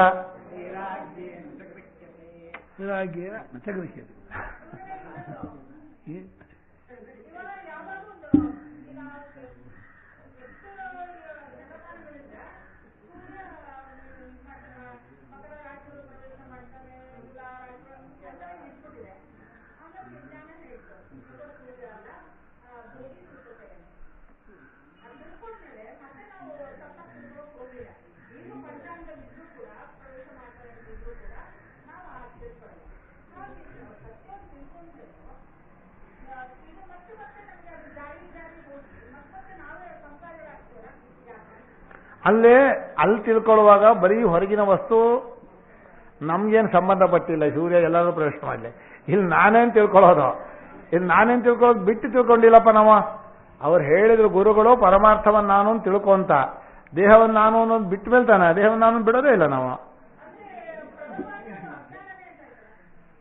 ಅಲ್ಲಿ ತಿಳ್ಕೊಳ್ಳುವಾಗ ಬರೀ ಹೊರಗಿನ ವಸ್ತು ನಮ್ಗೇನು ಸಂಬಂಧಪಟ್ಟಿಲ್ಲ, ಸೂರ್ಯ ಎಲ್ಲರೂ ಪ್ರವೇಶ ಮಾಡಲಿ. ಇಲ್ಲಿ ನಾನೇನು ತಿಳ್ಕೊಳ್ಳೋದು, ಇಲ್ಲಿ ನಾನೇನು ತಿಳ್ಕೊಳ್ಳೋದು ಬಿಟ್ಟು ತಿಳ್ಕೊಂಡಿಲ್ಲಪ್ಪ ನಾವು. ಅವ್ರು ಹೇಳಿದ್ರು ಗುರುಗಳು ಪರಮಾರ್ಥವನ್ನು ನಾನು ತಿಳ್ಕೊಂತ, ದೇಹವನ್ನು ನಾನು ಅನ್ನೋದು ಬಿಟ್ಟು ಮೇಲ್ತಾನೆ, ದೇಹವನ್ನು ನಾನು ಬಿಡೋದೇ ಇಲ್ಲ. ನಾವು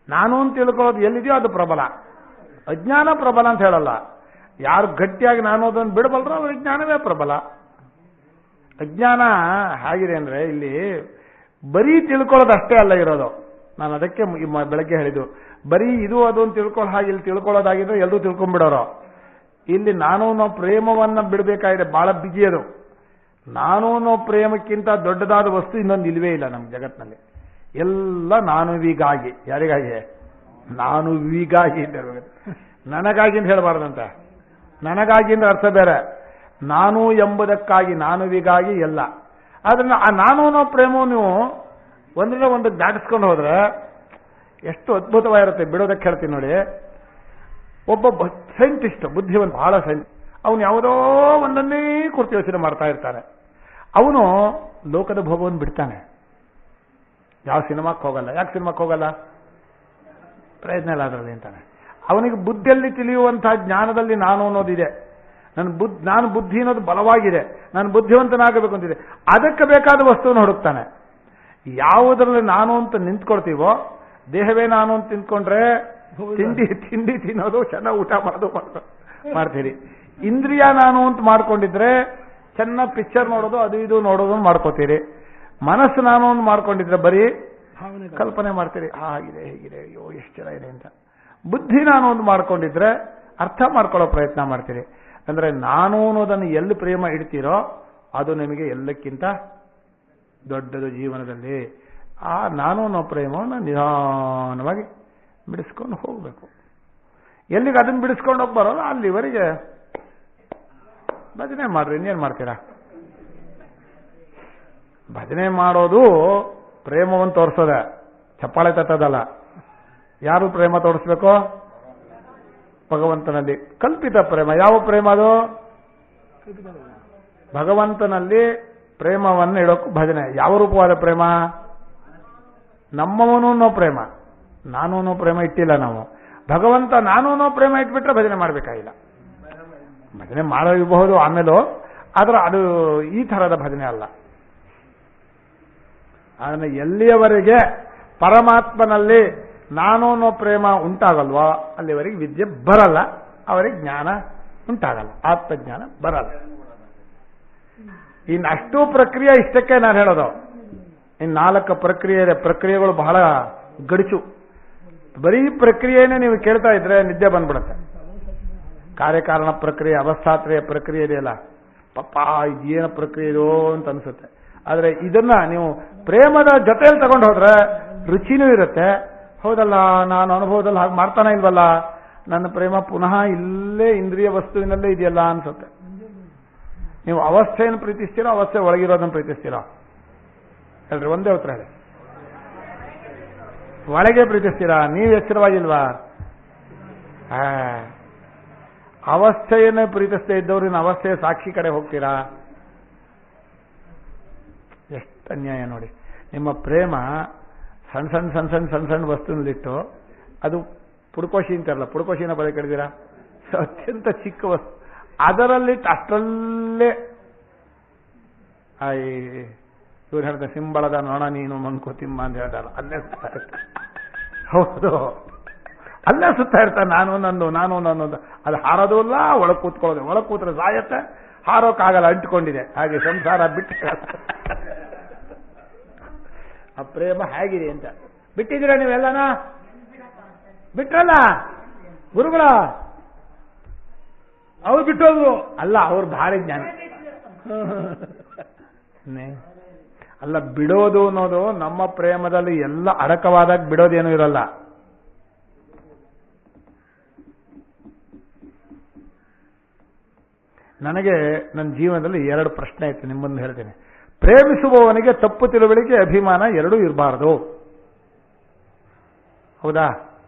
ನಾನು ಅಂತ ತಿಳ್ಕೊಳ್ಳೋದು ಎಲ್ಲಿದೆಯೋ ಅದು ಪ್ರಬಲ, ಅಜ್ಞಾನ ಪ್ರಬಲ ಅಂತ ಹೇಳಲ್ಲ. ಯಾರು ಗಟ್ಟಿಯಾಗಿ ನಾನು ಅದನ್ನು ಬಿಡಬಲ್ರೋ ಅವ್ರ ಜ್ಞಾನವೇ ಪ್ರಬಲ. ಅಜ್ಞಾನ ಹೇಗಿದೆ ಅಂದ್ರೆ, ಇಲ್ಲಿ ಬರೀ ತಿಳ್ಕೊಳ್ಳೋದು ಅಷ್ಟೇ ಅಲ್ಲ ಇರೋದು. ನಾನು ಅದಕ್ಕೆ ಬೆಳಗ್ಗೆ ಹೇಳಿದ್ದು, ಬರೀ ಇದು ಅದು ಅಂತ ತಿಳ್ಕೊಳ್ಳೋ ಹಾಗೆ ಇಲ್ಲಿ ತಿಳ್ಕೊಳ್ಳೋದಾಗಿದ್ರೆ ಎಲ್ಲರೂ ತಿಳ್ಕೊಂಡ್ಬಿಡೋರು. ಇಲ್ಲಿ ನಾನು ಅನ್ನೋ ಪ್ರೇಮವನ್ನ ಬಿಡಬೇಕಾಗಿದೆ, ಬಹಳ ಬಿಗಿ ಅದು. ನಾನು ಅನ್ನೋ ಪ್ರೇಮಕ್ಕಿಂತ ದೊಡ್ಡದಾದ ವಸ್ತು ಇನ್ನೊಂದು ಇಲ್ವೇ ಇಲ್ಲ ನಮ್ಮ ಜಗತ್ತಿನಲ್ಲಿ. ಎಲ್ಲ ನಾನುವಿಗಾಗಿ. ಯಾರಿಗಾಗಿ? ನಾನುವಿಗಾಗಿ ಅಂತ ಹೇಳ್ಬೇಕು. ನನಗಾಗಿ ಅಂತ ಹೇಳಬಾರ್ದಂತ. ನನಗಾಗಿ ಅಂದ್ರೆ ಅರ್ಥ ಬೇರೆ, ನಾನು ಎಂಬುದಕ್ಕಾಗಿ, ನಾನುವಿಗಾಗಿ ಎಲ್ಲ. ಆದ್ರೆ ಆ ನಾನು ಅನ್ನೋ ಪ್ರೇಮವು ನೀವು ಒಂದರಿಂದ ಒಂದಕ್ಕೆ ದಾಟಿಸ್ಕೊಂಡು ಹೋದ್ರೆ ಎಷ್ಟು ಅದ್ಭುತವಾಗಿರುತ್ತೆ. ಬಿಡೋದಕ್ಕೆ ಹೇಳ್ತೀನಿ ನೋಡಿ, ಒಬ್ಬ ಸೈಂಟಿಸ್ಟ್, ಬುದ್ಧಿವಂತ, ಬಹಳ ಸೈಂಟಿಸ್ಟ್, ಅವನು ಯಾವುದೋ ಒಂದನ್ನೇ ಕುರಿತು ಯೋಚನೆ ಮಾಡ್ತಾ ಇರ್ತಾನೆ. ಅವನು ಲೋಕದ ಭೋಗವನ್ನು ಬಿಡ್ತಾನೆ, ಯಾವ ಸಿನಿಮಾಕ್ಕೆ ಹೋಗಲ್ಲ. ಯಾಕೆ ಸಿನಿಮಾಕ್ಕೆ ಹೋಗಲ್ಲ? ಪ್ರಯತ್ನ ಇಲ್ಲ ಅದರಲ್ಲಿ ಅಂತಾನೆ. ಅವನಿಗೆ ಬುದ್ಧಿಯಲ್ಲಿ ತಿಳಿಯುವಂತಹ ಜ್ಞಾನದಲ್ಲಿ ನಾನು ಅನ್ನೋದಿದೆ. ನಾನು ಬುದ್ಧಿ ಅನ್ನೋದು ಬಲವಾಗಿದೆ, ನಾನು ಬುದ್ಧಿವಂತನಾಗಬೇಕು ಅಂತಿದೆ. ಅದಕ್ಕೆ ಬೇಕಾದ ವಸ್ತುವನ್ನು ಹುಡುಕ್ತಾನೆ. ಯಾವುದರಲ್ಲಿ ನಾನು ಅಂತ ನಿಂತ್ಕೊಳ್ತೀವೋ, ದೇಹವೇ ನಾನು ಅಂತ ನಿಂತ್ಕೊಂಡ್ರೆ ತಿಂಡಿ ತಿನ್ನೋದು, ಚೆನ್ನಾಗಿ ಊಟ ಮಾಡೋದು ಮಾಡ್ತೀರಿ. ಇಂದ್ರಿಯ ನಾನು ಅಂತ ಮಾಡ್ಕೊಂಡಿದ್ರೆ ಚೆನ್ನಾಗಿ ಪಿಕ್ಚರ್ ನೋಡೋದು, ಅದು ಇದು ನೋಡೋದು ಮಾಡ್ಕೋತೀರಿ. ಮನಸ್ಸು ನಾನು ಅಂತ ಮಾಡ್ಕೊಂಡಿದ್ರೆ ಬರೀ ಕಲ್ಪನೆ ಮಾಡ್ತೀರಿ, ಹಾಗಿದೆ ಹೇಗಿದೆ, ಅಯ್ಯೋ ಎಷ್ಟು ಚೆನ್ನಾಗಿದೆ ಅಂತ. ಬುದ್ಧಿ ನಾನು ಅಂತ ಮಾಡ್ಕೊಂಡಿದ್ರೆ ಅರ್ಥ ಮಾಡ್ಕೊಳ್ಳೋ ಪ್ರಯತ್ನ ಮಾಡ್ತೀರಿ. ಅಂದ್ರೆ ನಾನು ಅನ್ನೋದನ್ನು ಎಲ್ಲಿ ಪ್ರೇಮ ಇಡ್ತೀರೋ ಅದು ನಿಮಗೆ ಎಲ್ಲಕ್ಕಿಂತ ದೊಡ್ಡದು ಜೀವನದಲ್ಲಿ. ಆ ನಾನು ಅನ್ನೋ ಪ್ರೇಮವನ್ನು ನಿಧಾನವಾಗಿ ಬಿಡಿಸ್ಕೊಂಡು ಹೋಗಬೇಕು. ಎಲ್ಲಿಗೆ ಅದನ್ನು ಬಿಡಿಸ್ಕೊಂಡು ಹೋಗಿ ಬರೋಲ್ಲ ಅಲ್ಲಿವರೆಗೆ ಭಜನೆ ಮಾಡ್ರಿ. ಇನ್ನೇನು ಮಾಡ್ತೀರಾ? ಭಜನೆ ಮಾಡೋದು ಪ್ರೇಮವನ್ನು ತೋರಿಸೋದೆ, ಚಪ್ಪಾಳೆ ತಟ್ಟೋದಲ್ಲ. ಯಾರು ಪ್ರೇಮ ತೋರಿಸ್ಬೇಕು? ಭಗವಂತನಲ್ಲಿ. ಕಲ್ಪಿತ ಪ್ರೇಮ. ಯಾವ ಪ್ರೇಮ ಅದು? ಭಗವಂತನಲ್ಲಿ ಪ್ರೇಮವನ್ನು ಇಡೋಕು ಭಜನೆ. ಯಾವ ರೂಪವಾದ ಪ್ರೇಮ? ನಮ್ಮವನು ಅನ್ನೋ ಪ್ರೇಮ. ನಾನು ಅನ್ನೋ ಪ್ರೇಮ ಇಟ್ಟಿಲ್ಲ ನಾವು. ಭಗವಂತ ನಾನು ಅನ್ನೋ ಪ್ರೇಮ ಇಟ್ಬಿಟ್ರೆ ಭಜನೆ ಮಾಡಬೇಕಾಗಿಲ್ಲ. ಭಜನೆ ಮಾಡಬಹುದು ಆಮೇಲೂ, ಆದ್ರೆ ಅದು ಈ ಥರದ ಭಜನೆ ಅಲ್ಲ. ಅದನ್ನು ಎಲ್ಲಿಯವರೆಗೆ ಪರಮಾತ್ಮನಲ್ಲಿ ನಾನು ಅನ್ನೋ ಪ್ರೇಮ ಉಂಟಾಗಲ್ವೋ ಅಲ್ಲಿವರೆಗೆ ವಿದ್ಯೆ ಬರಲ್ಲ, ಅವರಿಗೆ ಜ್ಞಾನ ಉಂಟಾಗಲ್ಲ, ಆತ್ಮಜ್ಞಾನ ಬರಲ್ಲ. ಇನ್ನು ಅಷ್ಟೂ ಪ್ರಕ್ರಿಯೆ ಇಷ್ಟಕ್ಕೆ ನಾನು ಹೇಳೋದು. ಇನ್ನು 4 ಪ್ರಕ್ರಿಯೆಗಳು ಬಹಳ ಗಡಿಚು. ಬರೀ ಪ್ರಕ್ರಿಯೆನೇ ನೀವು ಕೇಳ್ತಾ ಇದ್ರೆ ನಿದ್ದೆ ಬಂದ್ಬಿಡುತ್ತೆ. ಕಾರ್ಯಕಾರಣ ಪ್ರಕ್ರಿಯೆ, ಅವಸ್ಥಾತ್ರಯ ಪ್ರಕ್ರಿಯೆ ಇದೆಯಲ್ಲ, ಪಪ್ಪ ಇದೇನು ಪ್ರಕ್ರಿಯೆ ಇದೋ ಅಂತ ಅನ್ಸುತ್ತೆ. ಆದರೆ ಇದನ್ನ ನೀವು ಪ್ರೇಮದ ಜೊತೆಯಲ್ಲಿ ತಗೊಂಡು ಹೋದ್ರೆ ರುಚಿನೂ ಇರುತ್ತೆ. ಹೌದಲ್ಲ, ನಾನು ಅನುಭವದಲ್ಲಿ ಹಾಗೆ ಮಾಡ್ತಾನೆ ಇಲ್ವಲ್ಲ, ನನ್ನ ಪ್ರೇಮ ಪುನಃ ಇಲ್ಲೇ ಇಂದ್ರಿಯ ವಸ್ತುವಿನಲ್ಲೇ ಇದೆಯಲ್ಲ ಅನ್ಸುತ್ತೆ. ನೀವು ಅವಸ್ಥೆಯನ್ನು ಪ್ರೀತಿಸ್ತೀರೋ, ಅವಸ್ಥೆ ಒಳಗಿರೋದನ್ನು ಪ್ರೀತಿಸ್ತೀರೋ? ಹೇಳ್ರಿ, ಒಂದೇ ಉತ್ತರ ಹೇಳಿ. ಒಳಗೆ ಪ್ರೀತಿಸ್ತೀರಾ? ನೀವು ಎಚ್ಚರವಾಗಿಲ್ವಾ? ಅವಸ್ಥೆಯನ್ನೇ ಪ್ರೀತಿಸದೇ ಇದ್ದವ್ರು ಇನ್ನು ಅವಸ್ಥೆಯ ಸಾಕ್ಷಿ ಕಡೆ ಹೋಗ್ತೀರಾ? ಎಷ್ಟು ಅನ್ಯಾಯ ನೋಡಿ. ನಿಮ್ಮ ಪ್ರೇಮ ಸಣ್ಣ ವಸ್ತುನಲ್ಲಿಟ್ಟು, ಅದು ಪುಡ್ಕೋಶಿ ಅಂತಾರಲ್ಲ, ಪುಡ್ಕೋಶಿನ ಬಳಿ ಕೇಳಿದ್ದೀರಾ? ಅತ್ಯಂತ ಚಿಕ್ಕ ವಸ್ತು, ಅದರಲ್ಲಿಟ್ಟು ಅಷ್ಟರಲ್ಲೇ ಇವ್ರು ಹೇಳ್ತಾರೆ, ಸಿಂಬಳದ ನೊಣ ನೀನು ಮಂಕೋತಿಮ್ಮ ಅಂತ ಹೇಳ್ತಾರ, ಅಲ್ಲೇ ಸುತ್ತಾ ಇರ್ತಾರೆ. ಹೌದು, ಅಲ್ಲೇ ಸುತ್ತಾ ಇರ್ತಾರೆ. ನಾನು ನನ್ನದು ಅದು ಹಾರೋದು ಇಲ್ಲ, ಒಳಗೆ ಕೂತ್ಕೊಳ್ಳೋದು. ಒಳಗೆ ಕೂತ್ರೆ ಸಾಯತ್ತೆ, ಹಾರೋಕ್ಕಾಗಲ್ಲ, ಅಂಟಿಕೊಂಡಿದೆ. ಹಾಗೆ ಸಂಸಾರ ಬಿಟ್ಟು ಆ ಪ್ರೇಮ ಹೇಗಿದೆ ಅಂತ ಬಿಟ್ಟಿದ್ದೀರಾ ನೀವೆಲ್ಲನ? ಬಿಟ್ರಲ್ಲ ಗುರುಗಳ, ಅವ್ರು ಬಿಟ್ಟೋದ್ರು ಅಲ್ಲ, ಅವ್ರು ಭಾರಿ ಜ್ಞಾನ ಅಲ್ಲ. ಬಿಡೋದು ಅನ್ನೋದು ನಮ್ಮ ಪ್ರೇಮದಲ್ಲಿ ಎಲ್ಲ ಅಡಕವಾದಾಗ ಬಿಡೋದೇನು ಇರಲ್ಲ. ನನಗೆ ನನ್ನ ಜೀವನದಲ್ಲಿ 2 ಪ್ರಶ್ನೆ ಇತ್ತು, ನಿಮ್ಮನ್ನು ಹೇಳ್ತೇನೆ. ಪ್ರೇಮಿಸುವವನಿಗೆ ತಪ್ಪು ತಿಳುವಳಿಕೆ, ಅಭಿಮಾನ ಎರಡೂ ಇರಬಾರದು. ಹೌದಾ?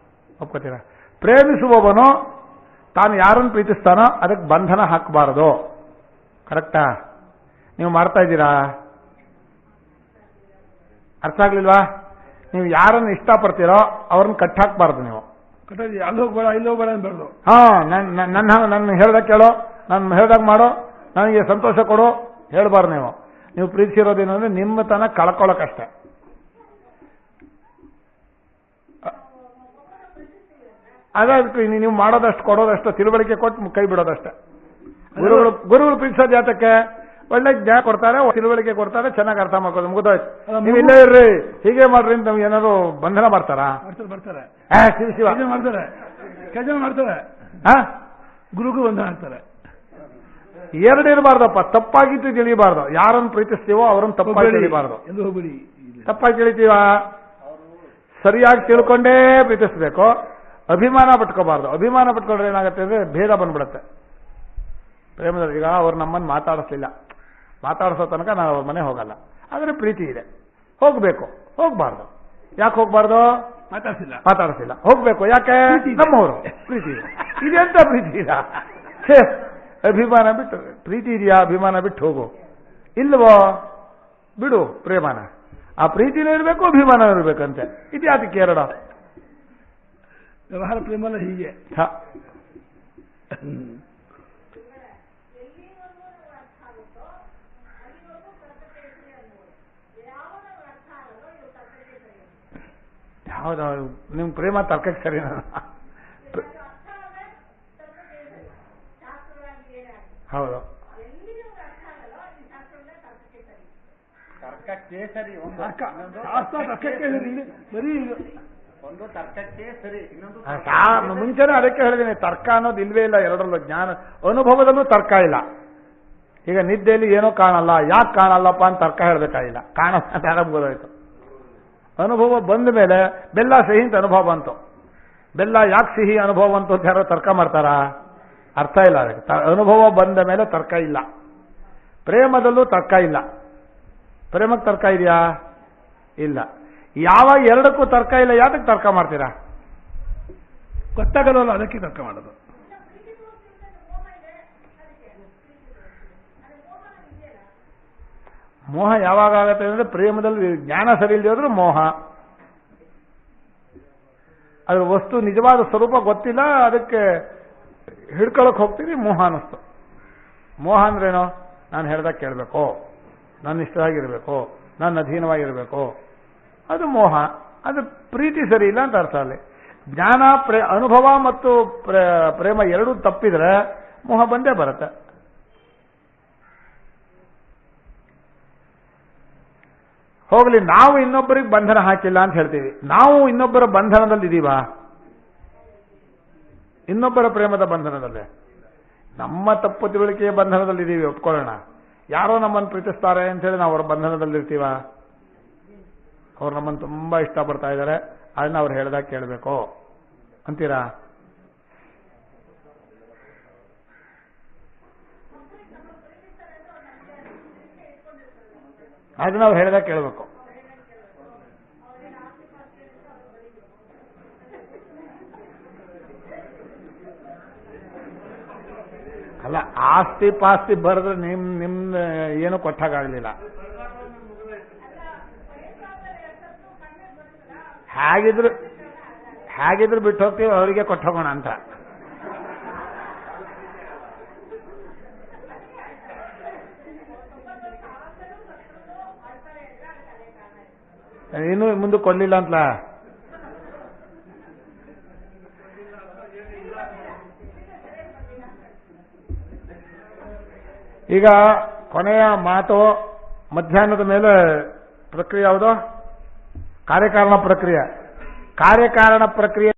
ಒಪ್ಕೋತೀರಾ? ಪ್ರೇಮಿಸುವವನು ತಾನು ಯಾರನ್ನು ಪ್ರೀತಿಸ್ತಾನೋ ಅದಕ್ಕೆ ಬಂಧನ ಹಾಕಬಾರದು. ಕರೆಕ್ಟಾ? ನೀವು ಮಾಡ್ತಾ ಇದ್ದೀರಾ? ಅರ್ಥ ಆಗ್ಲಿಲ್ವಾ? ನೀವು ಯಾರನ್ನು ಇಷ್ಟಪಡ್ತೀರೋ ಅವ್ರನ್ನ ಕಟ್ಟಾಕ್ಬಾರ್ದು. ನೀವು ಅಲ್ಲಿ ಹೋಗ್ಬೇಡ, ಇಲ್ಲಿ ಹೋಗ್ಬೇಡ ಅನ್ಬಾರ್ದು. ನನ್ನ ಹೇಳ್ದಾಗ ಕೇಳೋ, ನನ್ನ ಹೇಳ್ದಾಗ ಮಾಡೋ, ನನಗೆ ಸಂತೋಷ ಕೊಡು ಹೇಳ್ಬಾರ್ದು. ನೀವು ಪ್ರೀತಿಸಿರೋದೇನು ಅಂದ್ರೆ ನಿಮ್ಮ ತನ ಕಳ್ಕೊಳ್ಳೋಕಷ್ಟೆ. ಅದಕ್ಕೆ ನೀವು ಮಾಡೋದಷ್ಟು ಕೊಡೋದಷ್ಟು, ತಿಳುವಳಿಕೆ ಕೊಟ್ಟು ಕೈ ಬಿಡೋದಷ್ಟೇ. ಗುರುಗಳು ಪ್ರೀತಿಸೋದು ಜಾತಕ್ಕೆ ಒಳ್ಳೆ ಜ್ಞಾನ ಕೊಡ್ತಾರೆ, ತಿಳುವಳಿಕೆ ಕೊಡ್ತಾರೆ, ಚೆನ್ನಾಗಿ ಅರ್ಥ ಮಾಡ್ಕೋದು, ಮುಗಿದೋಯ್ತು. ನೀವು ಇಲ್ಲೇ ಇರ್ರಿ, ಹೀಗೆ ಮಾಡ್ರಿ ಅಂತ ಏನಾದ್ರು ಬಂಧನ ಮಾಡ್ತಾರಾ? ಮಾಡ್ತಾರೆ, ಶಿವ ಮಾಡ್ತಾರೆ, ಕೆಲಸ ಮಾಡ್ತಾರೆ, ಗುರುಗೂ ಬಂಧನ ಆಗ್ತಾರೆ. ಎರಡು ಇರಬಾರ್ದಪ್ಪ. ತಪ್ಪಾಗಿತ್ತು ತಿಳಿಯಬಾರ್ದು. ಯಾರನ್ನು ಪ್ರೀತಿಸ್ತೀವೋ ಅವರನ್ನು ತಪ್ಪಾಗಿ ತಿಳಿಬಾರ್ದು. ತಪ್ಪಾಗಿ ತಿಳಿತೀವ, ಸರಿಯಾಗಿ ತಿಳ್ಕೊಂಡೇ ಪ್ರೀತಿಸ್ಬೇಕು. ಅಭಿಮಾನ ಪಟ್ಕೋಬಾರ್ದು. ಅಭಿಮಾನ ಪಟ್ಕೊಂಡ್ರೆ ಏನಾಗುತ್ತೆ ಅಂದ್ರೆ ಭೇದ ಬಂದ್ಬಿಡುತ್ತೆ ಪ್ರೇಮದಲ್ಲಿ. ಈಗ ಅವ್ರು ನಮ್ಮನ್ನು ಮಾತಾಡಿಸ್ಲಿಲ್ಲ, ಮಾತಾಡಿಸೋ ತನಕ ನಾವು ಅವ್ರ ಮನೆ ಹೋಗಲ್ಲ, ಆದರೆ ಪ್ರೀತಿ ಇದೆ, ಹೋಗ್ಬೇಕು. ಹೋಗ್ಬಾರ್ದು. ಯಾಕೆ ಹೋಗ್ಬಾರ್ದು? ಮಾತಾಡಿಸಿಲ್ಲ, ಹೋಗ್ಬೇಕು. ಯಾಕೆ? ನಮ್ಮವರು, ಪ್ರೀತಿ ಇದೆ. ಇದೆಂತ ಪ್ರೀತಿ ಇಲ್ಲ? ಅಭಿಮಾನ ಬಿಟ್ಟು ಪ್ರೀತಿ ಇದೆಯಾ? ಅಭಿಮಾನ ಬಿಟ್ಟು ಹೋಗು. ಇಲ್ವೋ? ಬಿಡು ಪ್ರೇಮನ. ಆ ಪ್ರೀತಿನೂ ಇರಬೇಕು, ಅಭಿಮಾನ ಇರಬೇಕಂತೆ. ಇದ್ಯಾತಕ್ಕೆ ಎರಡು? ವ್ಯವಹಾರ ಪ್ರೇಮ ಅಲ್ಲ ಹೀಗೆ. ಹೌದು, ನಿಮ್ ಪ್ರೇಮ ತರ್ಕಕ್ಕೆ ಸರಿನಾ? ಹೌದು, ತರ್ಕಕ್ಕೆ ಸರಿ. ಬರೀ ಒಂದು ತರ್ಕಕ್ಕೆ ಸರಿ, ಇನ್ನೊಂದು ಮುಂಚೆನೇ ಅದಕ್ಕೆ ಹೇಳಿದ್ದೀನಿ, ತರ್ಕ ಅನ್ನೋದು ಇಲ್ವೇ ಇಲ್ಲ ಎರಡರಲ್ಲೂ. ಜ್ಞಾನ ಅನುಭವದಲ್ಲೂ ತರ್ಕ ಇಲ್ಲ. ಈಗ ನಿದ್ದೆಯಲ್ಲಿ ಏನೋ ಕಾಣಲ್ಲ, ಯಾಕೆ ಕಾಣಲ್ಲಪ್ಪ ಅಂತ ತರ್ಕ ಹೇಳಬೇಕಾಗಿಲ್ಲ, ಕಾಣೋದು ಅನುಭವ ಬಂದ ಮೇಲೆ ಬೆಲ್ಲ ಸಿಹಿ ಅಂತ ಅನುಭವ ಬಂತು. ಬೆಲ್ಲ ಯಾಕೆ ಸಿಹಿ ಅನುಭವ ಅಂತ ಯಾರೋ ತರ್ಕ ಮಾಡ್ತಾರಾ? ಅರ್ಥ ಇಲ್ಲ ಅದಕ್ಕೆ. ಅನುಭವ ಬಂದ ಮೇಲೆ ತರ್ಕ ಇಲ್ಲ. ಪ್ರೇಮದಲ್ಲೂ ತರ್ಕ ಇಲ್ಲ. ಪ್ರೇಮಕ್ಕೆ ತರ್ಕ ಇದೆಯಾ? ಇಲ್ಲ. ಯಾವಾಗ ಎರಡಕ್ಕೂ ತರ್ಕ ಇಲ್ಲ, ಯಾತಕ್ಕೆ ತರ್ಕ ಮಾಡ್ತೀರಾ? ಗೊತ್ತಾಗಲ್ಲ, ಅದಕ್ಕೆ ತರ್ಕ ಮಾಡೋದು. ಮೋಹ ಯಾವಾಗ ಆಗತ್ತೆ ಅಂದ್ರೆ ಪ್ರೇಮದಲ್ಲಿ ಜ್ಞಾನ ಸರಿ ಇಲ್ಲದೆ ಹೋದ್ರೂ ಮೋಹ. ಅದ್ರ ವಸ್ತು ನಿಜವಾದ ಸ್ವರೂಪ ಗೊತ್ತಿಲ್ಲ, ಅದಕ್ಕೆ ಹಿಡ್ಕೊಳಕ್ ಹೋಗ್ತೀವಿ, ಮೋಹ ಅನ್ನಿಸ್ತು. ಮೋಹ ಅಂದ್ರೇನೋ? ನಾನು ಹೇಳ್ದಾಗ ಕೇಳಬೇಕು, ನನ್ನ ಇಷ್ಟವಾಗಿರ್ಬೇಕು, ನನ್ನ ಅಧೀನವಾಗಿರ್ಬೇಕು, ಅದು ಮೋಹ. ಅದು ಪ್ರೀತಿ ಸರಿ ಇಲ್ಲ ಅಂತ ಅರ್ಥ. ಅಲ್ಲಿ ಜ್ಞಾನ ಅನುಭವ ಮತ್ತು ಪ್ರೇಮ ಎರಡೂ ತಪ್ಪಿದ್ರೆ ಮೋಹ ಬಂದೇ ಬರುತ್ತೆ. ಹೋಗ್ಲಿ, ನಾವು ಇನ್ನೊಬ್ಬರಿಗೆ ಬಂಧನ ಹಾಕಿಲ್ಲ ಅಂತ ಹೇಳ್ತೀವಿ. ನಾವು ಇನ್ನೊಬ್ಬರ ಬಂಧನದಲ್ಲಿ ಇದೀವಾ? ಇನ್ನೊಬ್ಬರ ಪ್ರೇಮದ ಬಂಧನದಲ್ಲೇ. ನಮ್ಮ ತಪ್ಪು ತಿಳುವಳಿಕೆಯ ಬಂಧನದಲ್ಲಿ ಇದೀವಿ, ಒಪ್ಕೊಳ್ಳೋಣ. ಯಾರೋ ನಮ್ಮನ್ನು ಪ್ರೀತಿಸ್ತಾರೆ ಅಂತ ಹೇಳಿ ನಾವು ಅವರ ಬಂಧನದಲ್ಲಿರ್ತೀವ? ಅವ್ರು ನಮ್ಮನ್ನು ತುಂಬಾ ಇಷ್ಟಪಡ್ತಾ ಇದ್ದಾರೆ, ಅದನ್ನ ಅವ್ರು ಹೇಳಿದಾಗ ಕೇಳಬೇಕು ಅಂತೀರಾ? ಅದನ್ನ ನಾವು ಹೇಳಿದಾಗ ಕೇಳಬೇಕು. ಅಲ್ಲ, ಆಸ್ತಿ ಪಾಸ್ತಿ ಬರೆದ್ರೆ ನಿಮ್ ಏನು ಕೊಟ್ಟಾಗಲಿಲ್ಲ. ಹೇಗಿದ್ರು ಬಿಟ್ಟು ಹೋಗ್ತೀವಿ, ಅವರಿಗೆ ಕೊಟ್ಟು ಹೋಗೋಣ ಅಂತ. ಇನ್ನು ಮುಂದೆ ಕೊಡ್ಲಿಲ್ಲ ಅಂತಲ. ಈಗ ಕೊನೆಯ ಮಾತು, ಮಧ್ಯಾಹ್ನದ ಮೇಲೆ ಪ್ರಕ್ರಿಯೆ ಯಾವುದು? ಕಾರ್ಯಕಾರಣ ಪ್ರಕ್ರಿಯೆ. ಕಾರ್ಯಕಾರಣ ಪ್ರಕ್ರಿಯೆ